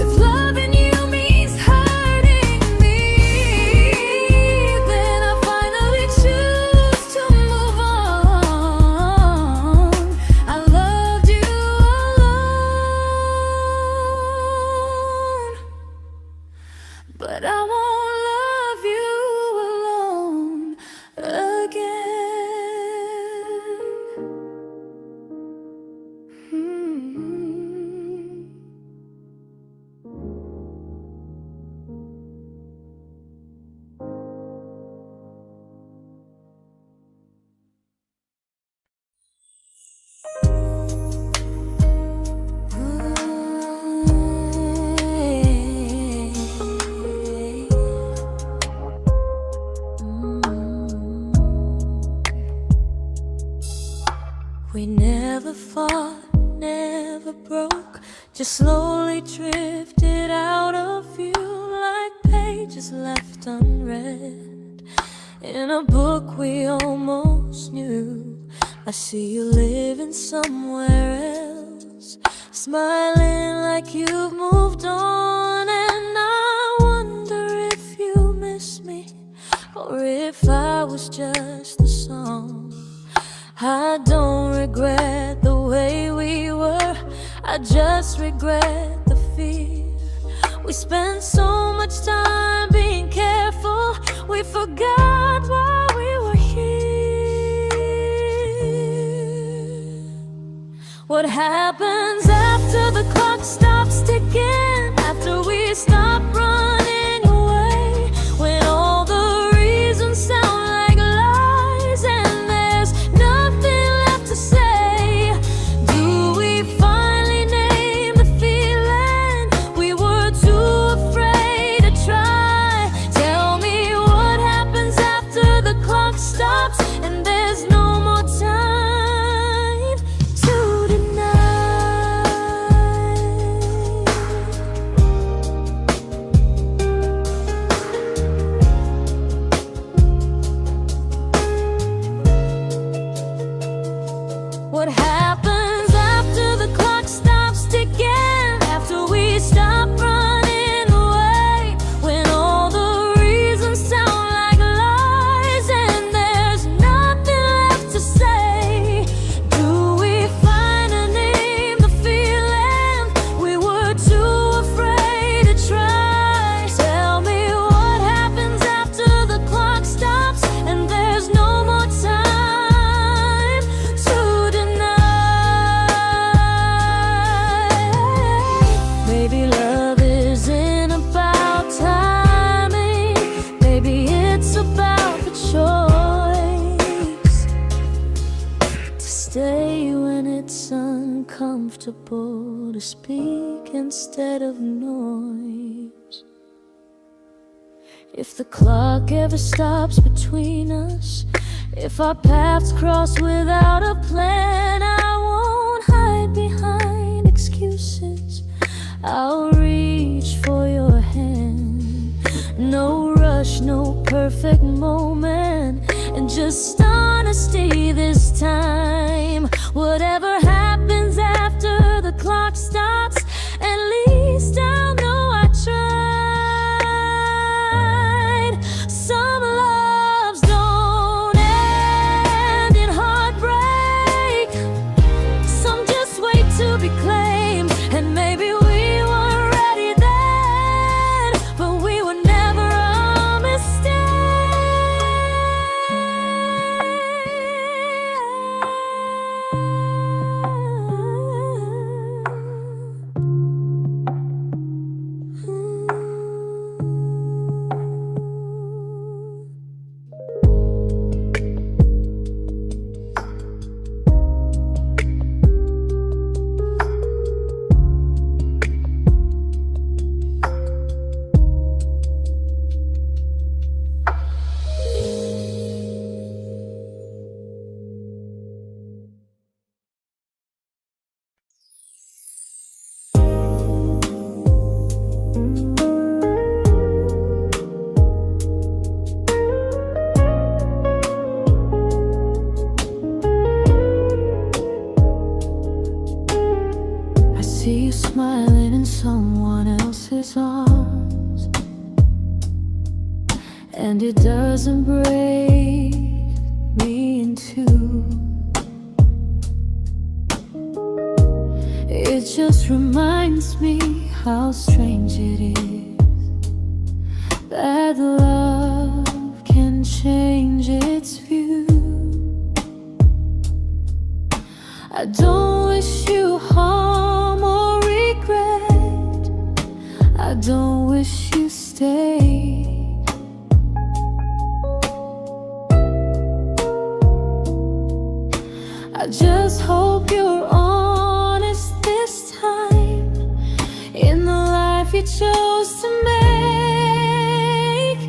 If loving you means hurting me, then I finally choose to move on. I loved you alone, but I won't love you alone again. We never fought, never broke, just slowly drifted out of view like pages left unread in a book we almost knew. I see you living somewhere else, smiling like you've moved on, and I wonder if you miss me or if I was just the song. I don't regret the way we were, I just regret the fear. We spent so much time being careful, we forgot why we were here. What happens after the clock stops ticking, after we stop running away, when all the reasons sound like lies and there's nothing left to say? Do we finally name the feeling we were too afraid to try? Tell me what happens after the clock stops and there's no more time to deny. uncomfortable to speak instead of noise. If the clock ever stops between us, if our paths cross without a plan, I won't hide behind excuses. I'll reach for your hand. No rush, no perfect moment, and just honesty this time. Whatever happens after the clock stops, at least I'll know I tried. Some loves don't end in heartbreak, some just wait to be claimed. And maybe we weren't ready then, but we were never a mistake. I see you smiling in someone else's arms, and it doesn't break me in two. It just reminds me how strange it is that love can change its view. I don't wish you harm or regret. I don't wish you stay. I just hope you're honest this time in the life you chose to make.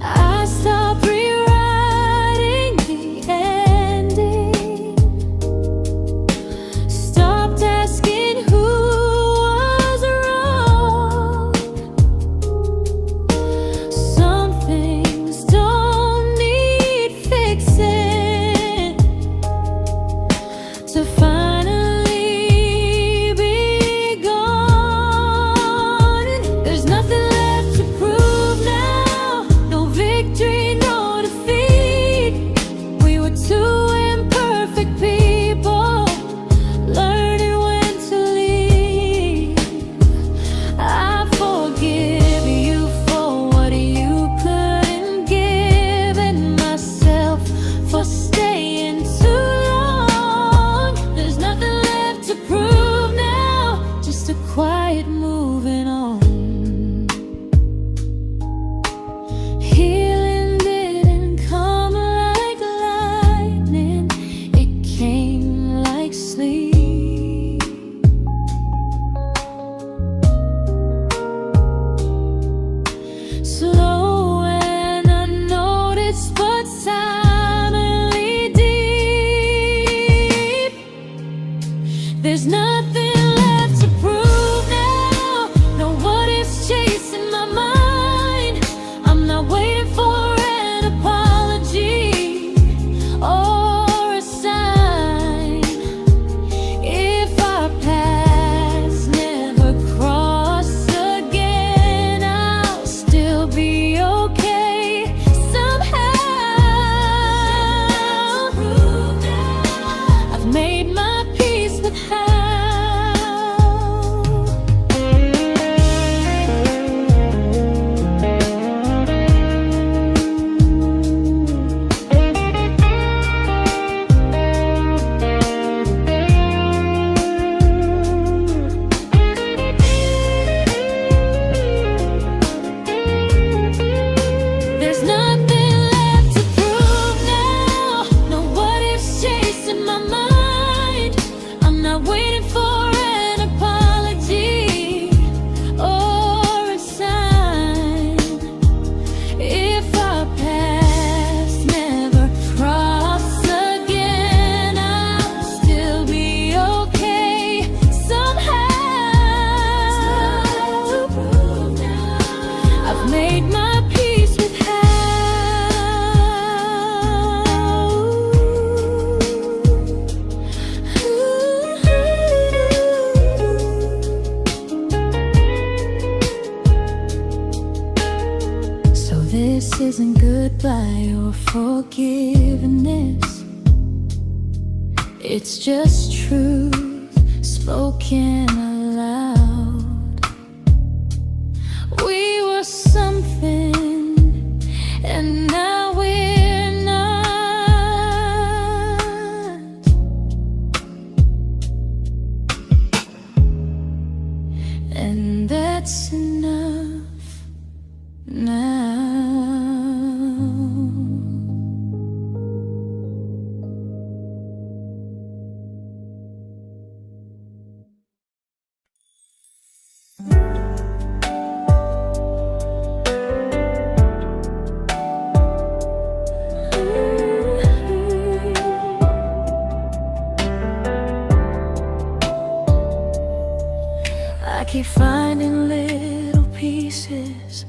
I stopped rewriting the ending, stopped asking who was wrong. made my peace with hell. So this isn't goodbye or forgiveness, it's just truth spoken aloud. We were something, and now we're not. And that's enough now. I keep finding little pieces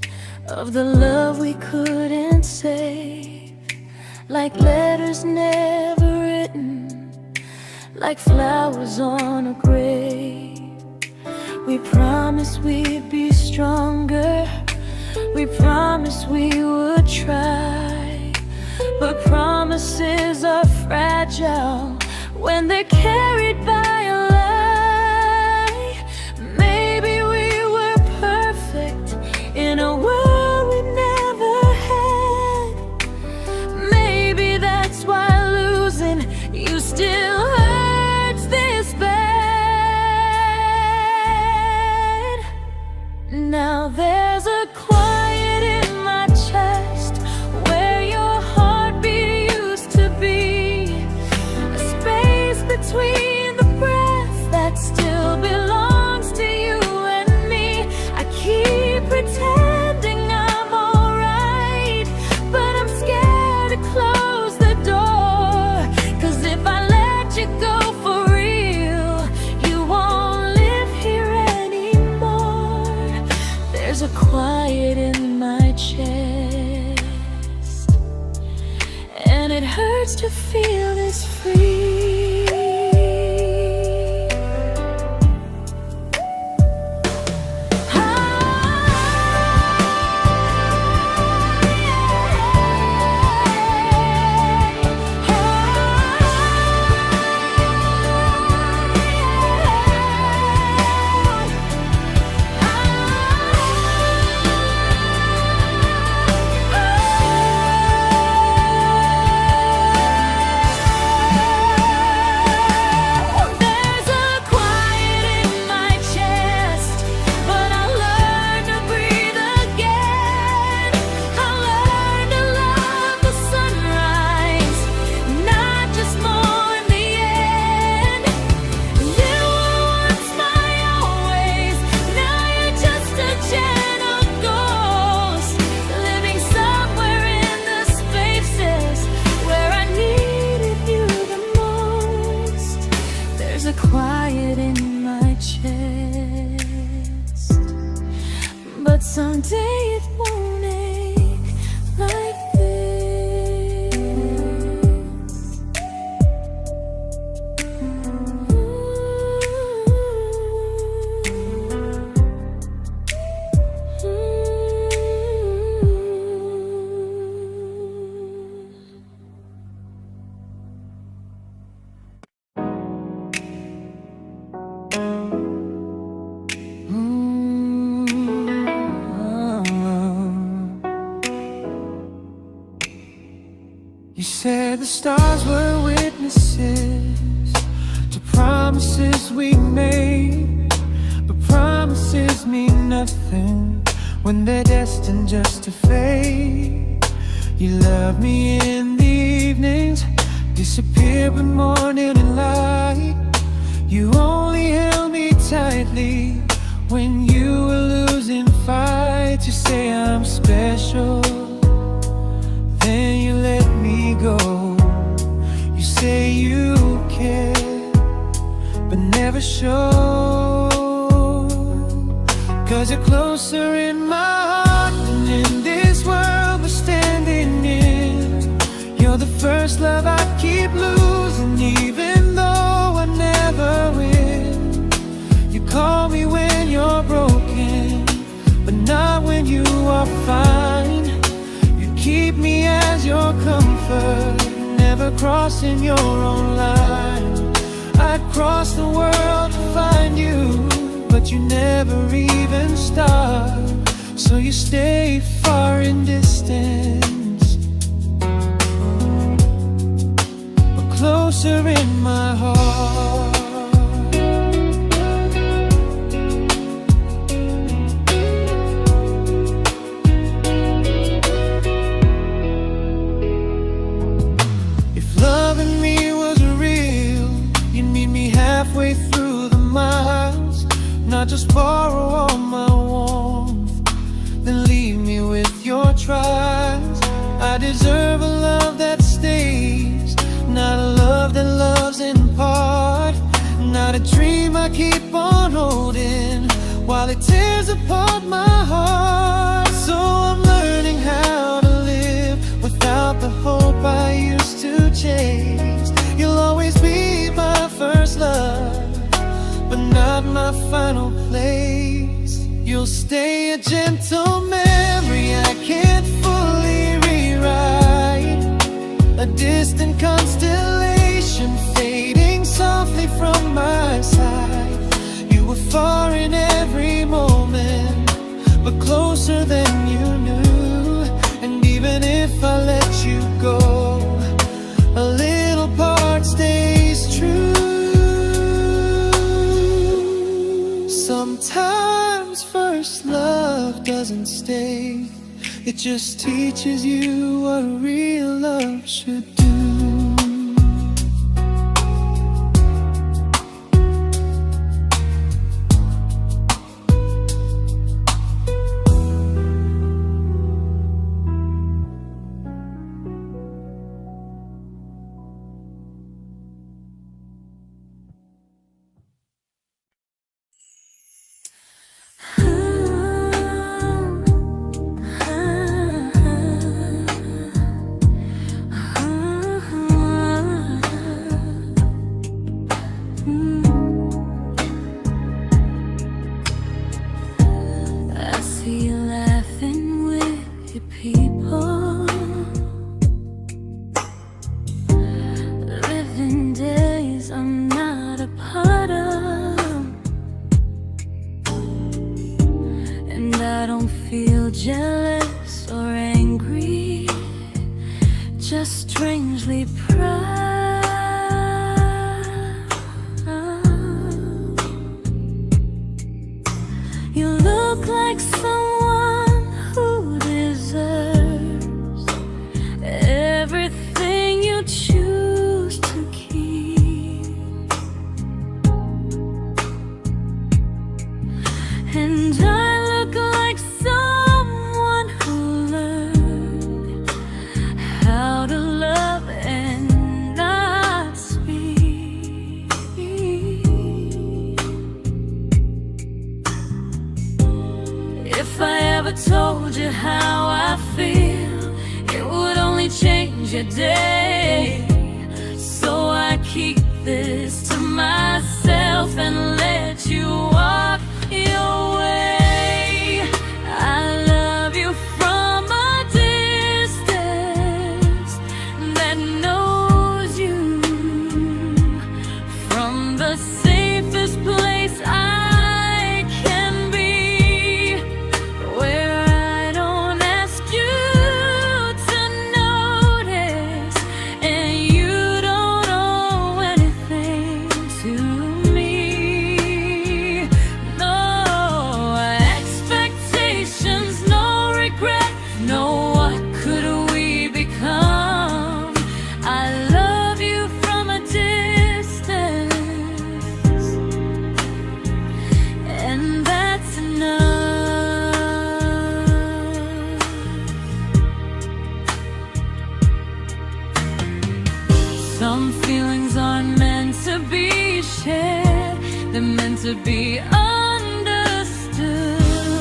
of the love we couldn't save, like letters never written, like flowers on a grave. We promised we'd be stronger, we promised we would try, but promises are fragile when they're carried by a lie. Maybe we were perfect in a world we never had. Maybe that's why losing you still hurts this bad. Now there's a quiet in my chest where your heartbeat used to be, a space between the breaths that still belongs to you and me. I keep pretending I'm alright, but I'm scared to close the door, 'cause if I let you go for real, you won't live here anymore. There's a quiet in my chest, and it hurts to feel this free. Quiet in my chest, but someday it won't ache like this. You said the stars were witnesses to promises we made, but promises mean nothing when they're destined just to fade. You love me in the evenings, disappear when morning and light. You only held me tightly when you were losing fights. You say I'm special, then you let me go. You say you care, but never show, 'cause you're closer in my heart than prefer never crossing your own line. I'd cross the world to find you, but you never even start. So you stay far in distance, but closer in my heart. Halfway through the miles, not just borrow all my warmth, then leave me with your trials. I deserve a love that stays, not a love that loves in part, not a dream I keep on holding while it tears apart my heart. So I'm learning how to live without the hope I used to chase. You'll always be my first love, but not my final place. You'll stay a gentle memory I can't fully rewrite, a distant constellation fading softly from my side. You were far in every moment, but closer than you knew. And even if I let you go, a little part stays true. Sometimes first love doesn't stay, it just teaches you what real love should do. Jealous or angry, just strangely proud. You look like someone who deserves everything you choose to keep. And I look like someone who learned how to love and not speak. If I ever told you how I feel, it would only change your day. So I keep this to myself and let you walk your way. I love you from a distance that knows you, from the safest place I can be, where I don't ask you to notice and you don't owe anything to me. No expectations, no regret, no what could we become. I love you from a distance, and that's enough. Some feelings aren't meant to be shared, they're meant to be understood.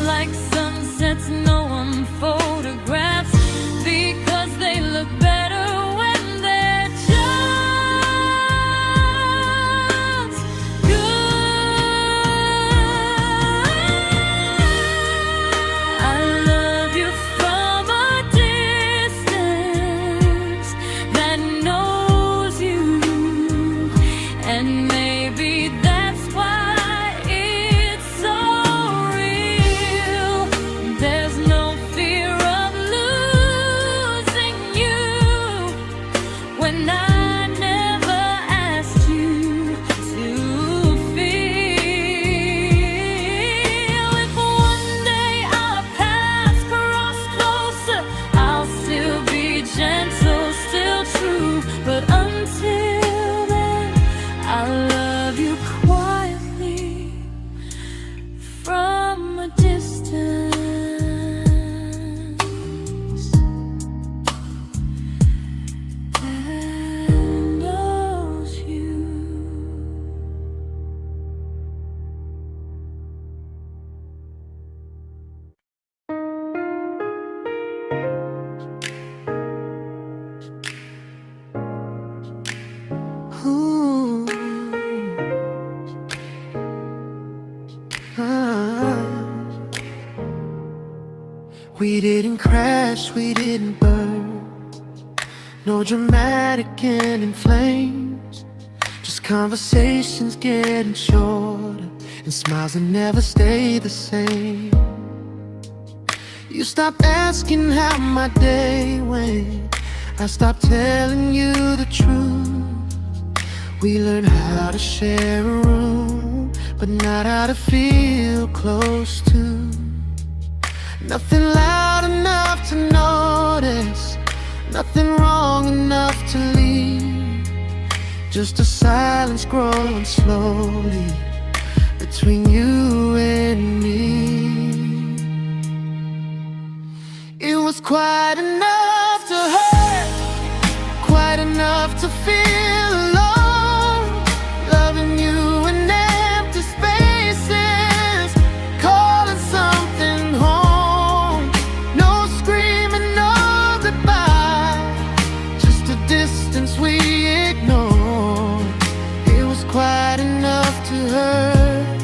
Like sunsets no one photographs, because they look better when they're just good. I love you from a distance didn't crash, we didn't burn. No dramatic end in flames, just conversations getting shorter and smiles that never stay the same. You stopped asking how my day went, I stopped telling you the truth. We learned how to share a room, but not how to feel close to. Nothing loud enough to notice, nothing wrong enough to leave. Just a silence growing slowly between you and me. It was quite enough to hurt, quite enough to feel alone. Loving you in empty spaces, calling something home. No screaming, no goodbye, just a distance we ignored. It was quite enough to hurt,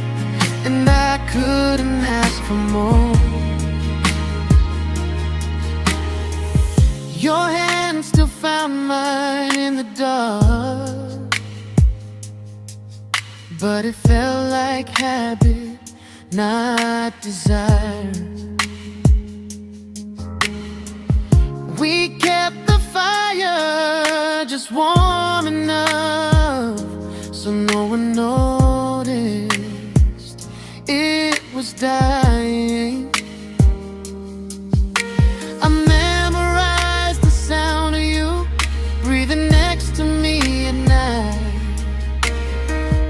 and I couldn't ask for more. Your hand still found mine in the dark, but it felt like habit, not desire. We kept the fire just warm enough so no one noticed it was dying. I memorized the sound of you breathing next to me at night,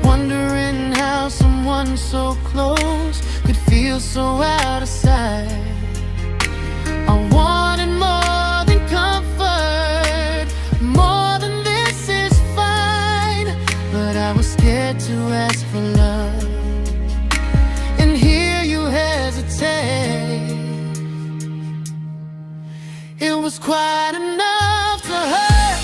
wondering how someone so close could feel so out of sight. I wanted more than comfort, more than this is fine, but I was scared to ask for love and hear you hesitate. It was quite enough to hurt,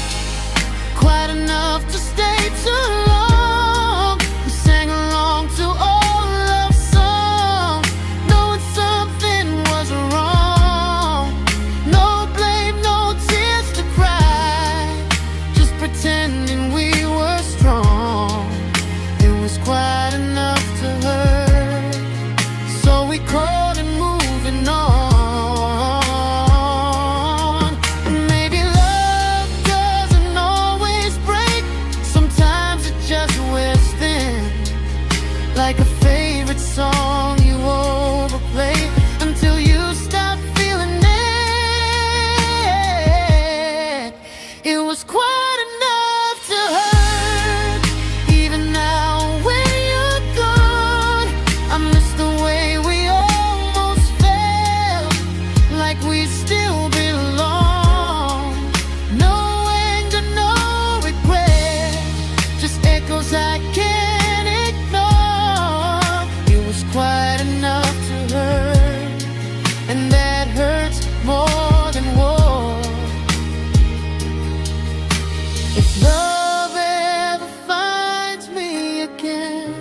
quite enough to stay too long. We sang along to old love songs, knowing something was wrong. No blame, no tears to cry, just pretending we were strong. It was quite enough to hurt, so we crawled and moving on. Like a favorite song you overplay until you stop feeling it. It was quite enough to hurt. Even now when you're gone, I miss the way we almost felt, like we still belong. No anger, no regret, just echoes I can't ignore. It was quite enough to hurt, and that hurts more than war. If love ever finds me again,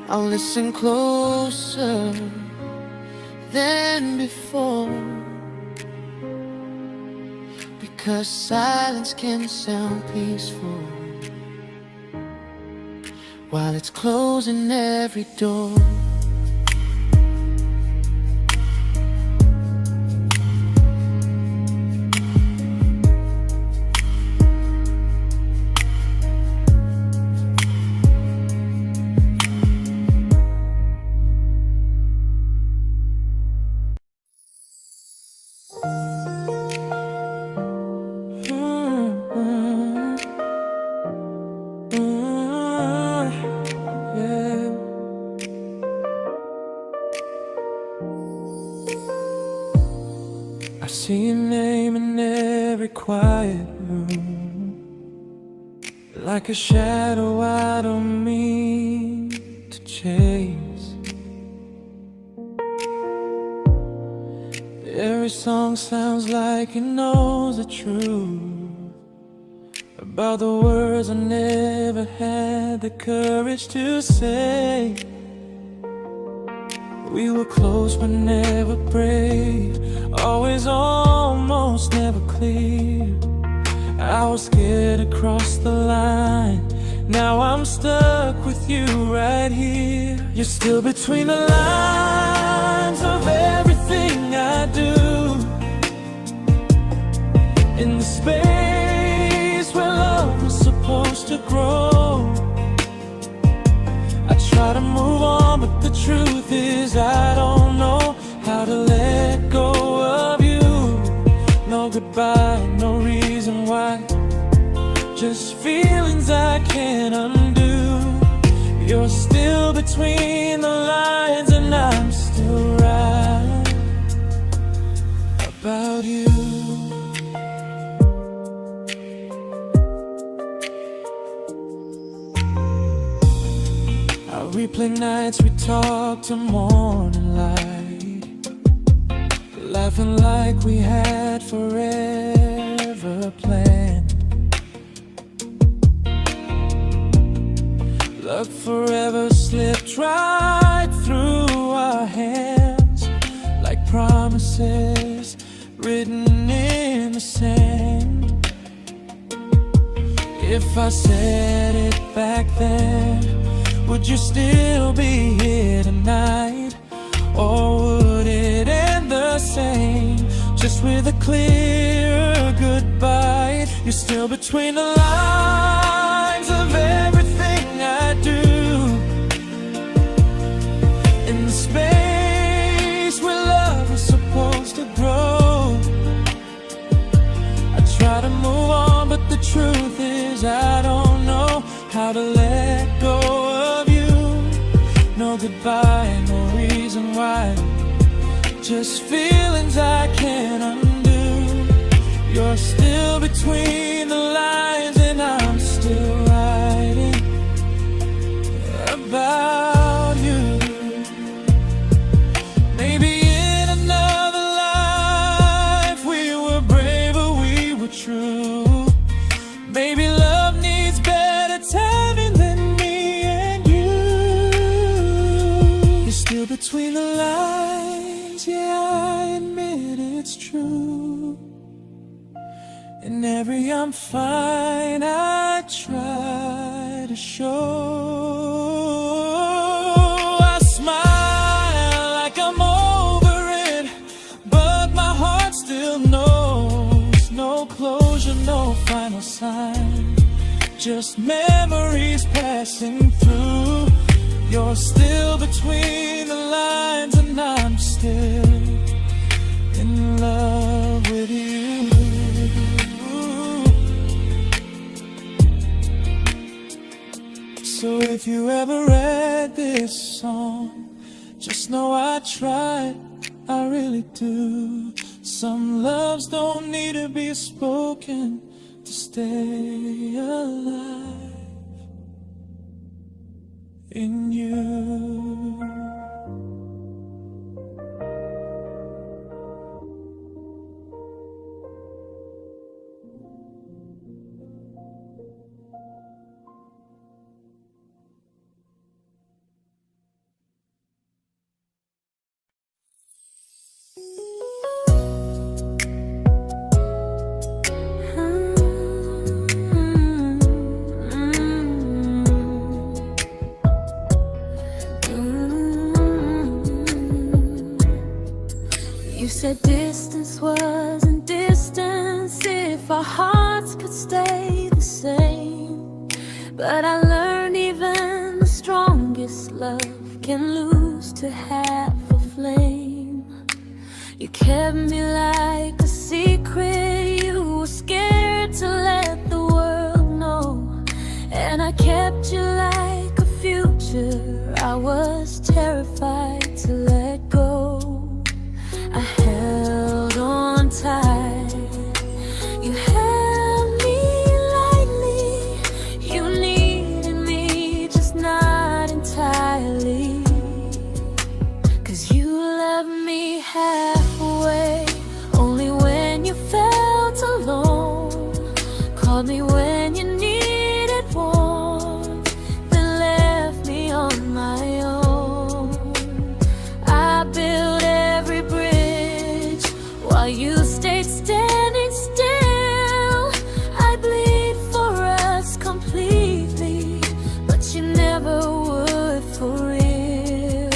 I'll listen closer than before, because silence can sound peaceful while it's closing every door. I see your name in every quiet room, like a shadow I don't mean to chase. Every song sounds like it knows the truth about the words I never had the courage to say. We were close but never brave, always almost, never clear. I was scared to cross the line, now I'm stuck with you right here. You're still between the lines of everything I do, in the space where love was supposed to grow. I try to move on, but the truth is I don't know how to let go of you. No goodbye, no reason why, just feelings I can't undo. You're still between the lines and I'm still right about you. I replay nights we talk till morning light, laughing like we had forever planned. Luck forever slipped right through our hands, like promises written in the sand. If I said it back then, would you still be here tonight? Or would it end the same, just with a clear goodbye? You're still between the lines of everything I do, in the space where love is supposed to grow. I try to move on, but the truth is I don't know how to let go of you. No goodbye, no reason why, just feelings I can't undo. You're still between the lines and I'm still writing about you. Maybe in another life we were braver, we were true. Maybe love needs better timing than me and you. You're still between the lines, yeah, I admit it's true. In every I'm fine I try to show. I smile like I'm over it, but my heart still knows. No closure, no final sign, just memories passing through. You're still between the lines and I'm still in love with you. So if you ever read this song, just know I tried, I really do. Some loves don't need to be spoken to stay alive in you. You said distance wasn't distance if our hearts could stay the same. But I learned even the strongest love can lose to half a flame. You kept me like a secret, you were scared to let the world know. And I kept you like a future, I was terrified to let go. I held on tight, you held me lightly. You needed me, just not entirely. 'Cause you left me halfway, only when you felt alone. Called me when you needed warmth, then left me on my own. I while you stayed standing still. I bleed for us completely, but you never would for real.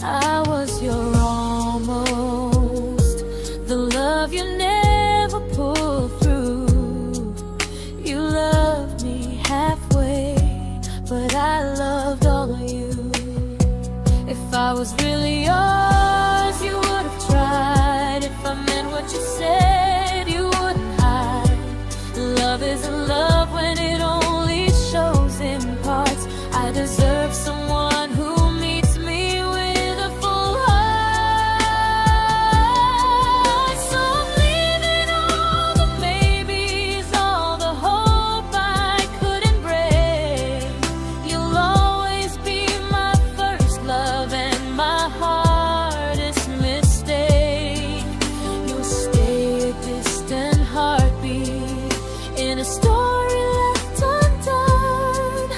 I was your almost, the love you never pulled through. You loved me halfway, but I loved all of you. If I was really yours, you would have tried. If I meant what you said, you wouldn't hide. Love isn't love when it only shows in parts. I deserve someone who meets me with a full heart. So I'm leaving all the maybes, all the hope I couldn't break. You'll always be my first love and my hardest mistake. You'll stay a distant heartbeat in a story left undone,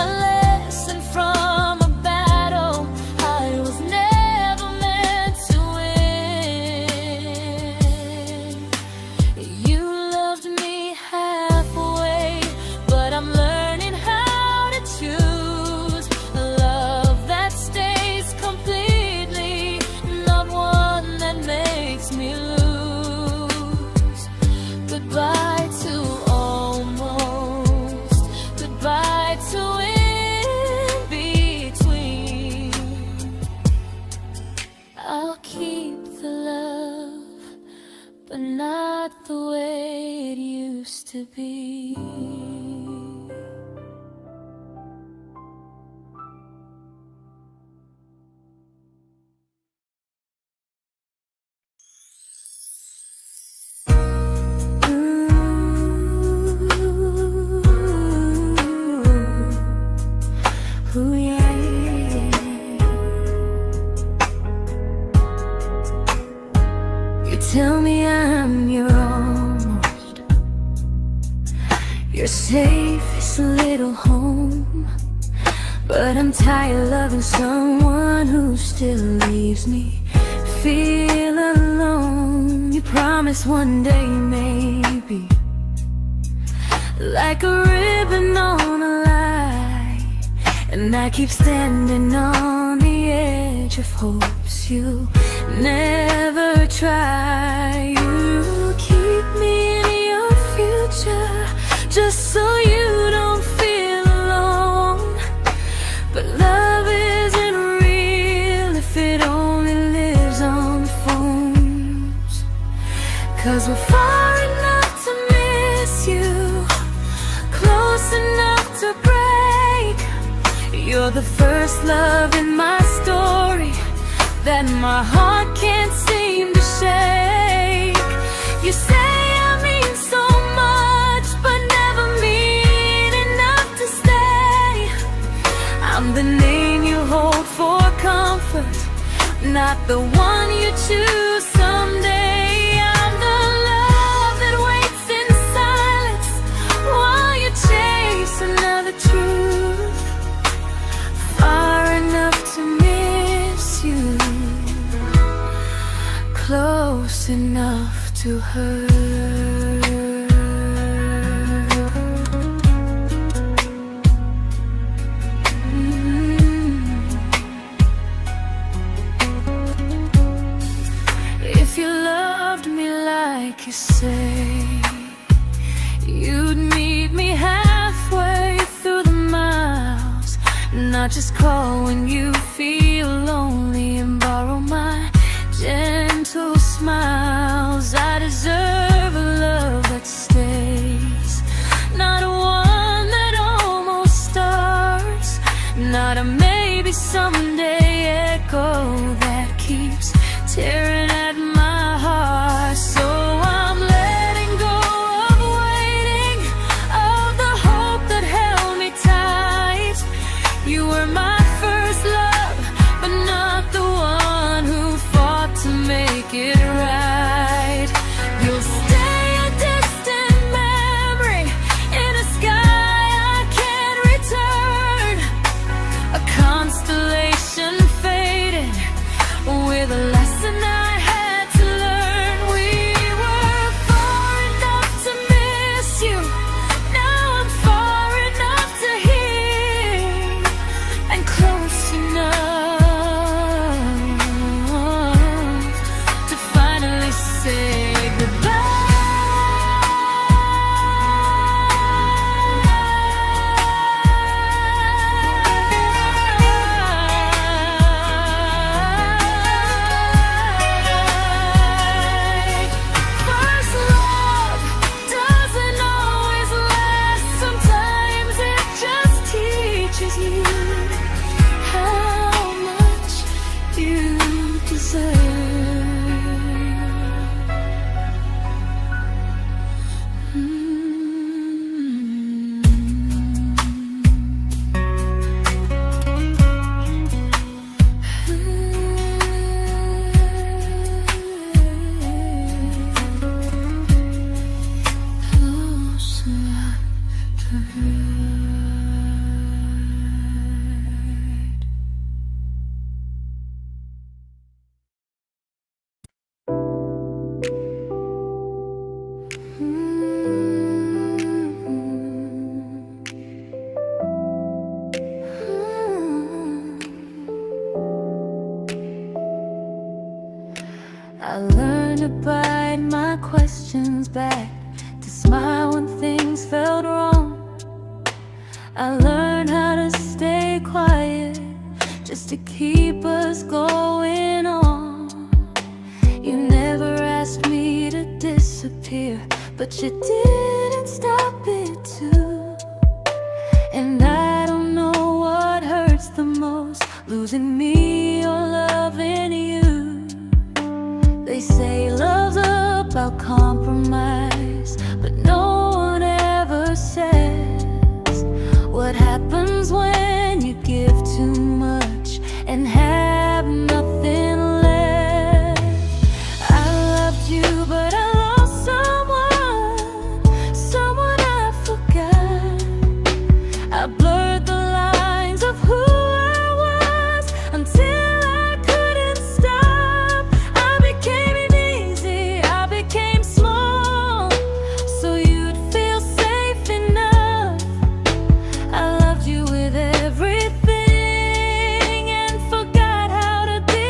a lesson from a battle I was never meant to win. You loved me halfway, but I'm learning how to choose a love that stays completely, not one that makes me lose. Goodbye to almost, goodbye to in between. I'll keep the love, but not the way it used to be. Ooh, yeah, yeah. You tell me I'm your almost, your safest little home, but I'm tired loving someone who still leaves me feel alone. You promise one day maybe, like a ribbon on a line, and I keep standing on the edge of hopes you never try. You keep me in your future just so you don't feel alone. But love isn't real if it only lives on phones. 'Cause we're far enough to miss you, close enough to break. You're the first love in my story that my heart can't seem to shake. You say I mean so much, but never mean enough to stay. I'm the name you hold for comfort, not the one you choose someday. I'm the love that waits in silence while you chase another truth. Far enough to miss you, close enough to hurt. If you loved me like you say, you'd meet me halfway through the miles, not just call when you feel lonely and borrow my gentle smiles. I deserve a love that stays, not one that almost starts, not a maybe someday echo that keeps tearing at my heart. So I'm letting go of waiting, of the hope that held me tight. You were my first love, but not the one who fought to make it right. You'll stay a distant memory in a sky I can't return, a constellation faded with a lesson I had I learned to bite my questions back, to smile when things felt wrong. I learned how to stay quiet, just to keep us going on. You never asked me to disappear, but you didn't stop it too. And I don't know what hurts the most, losing me or loving you. They say love's about compromise, but no one ever says what happens when you give too much and have nothing left. I loved you, but I lost someone I forgot. I blurred the lines of who I was until I couldn't stop. I became easy, I became small, so you'd feel safe enough. I loved you with everything and forgot how to be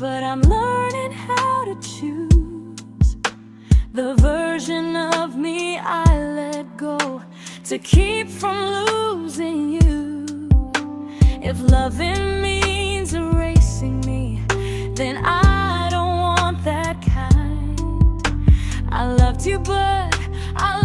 but I'm learning how to choose the version of me I let go to keep from losing you. If loving means erasing me, then I don't want that kind. I loved you, but I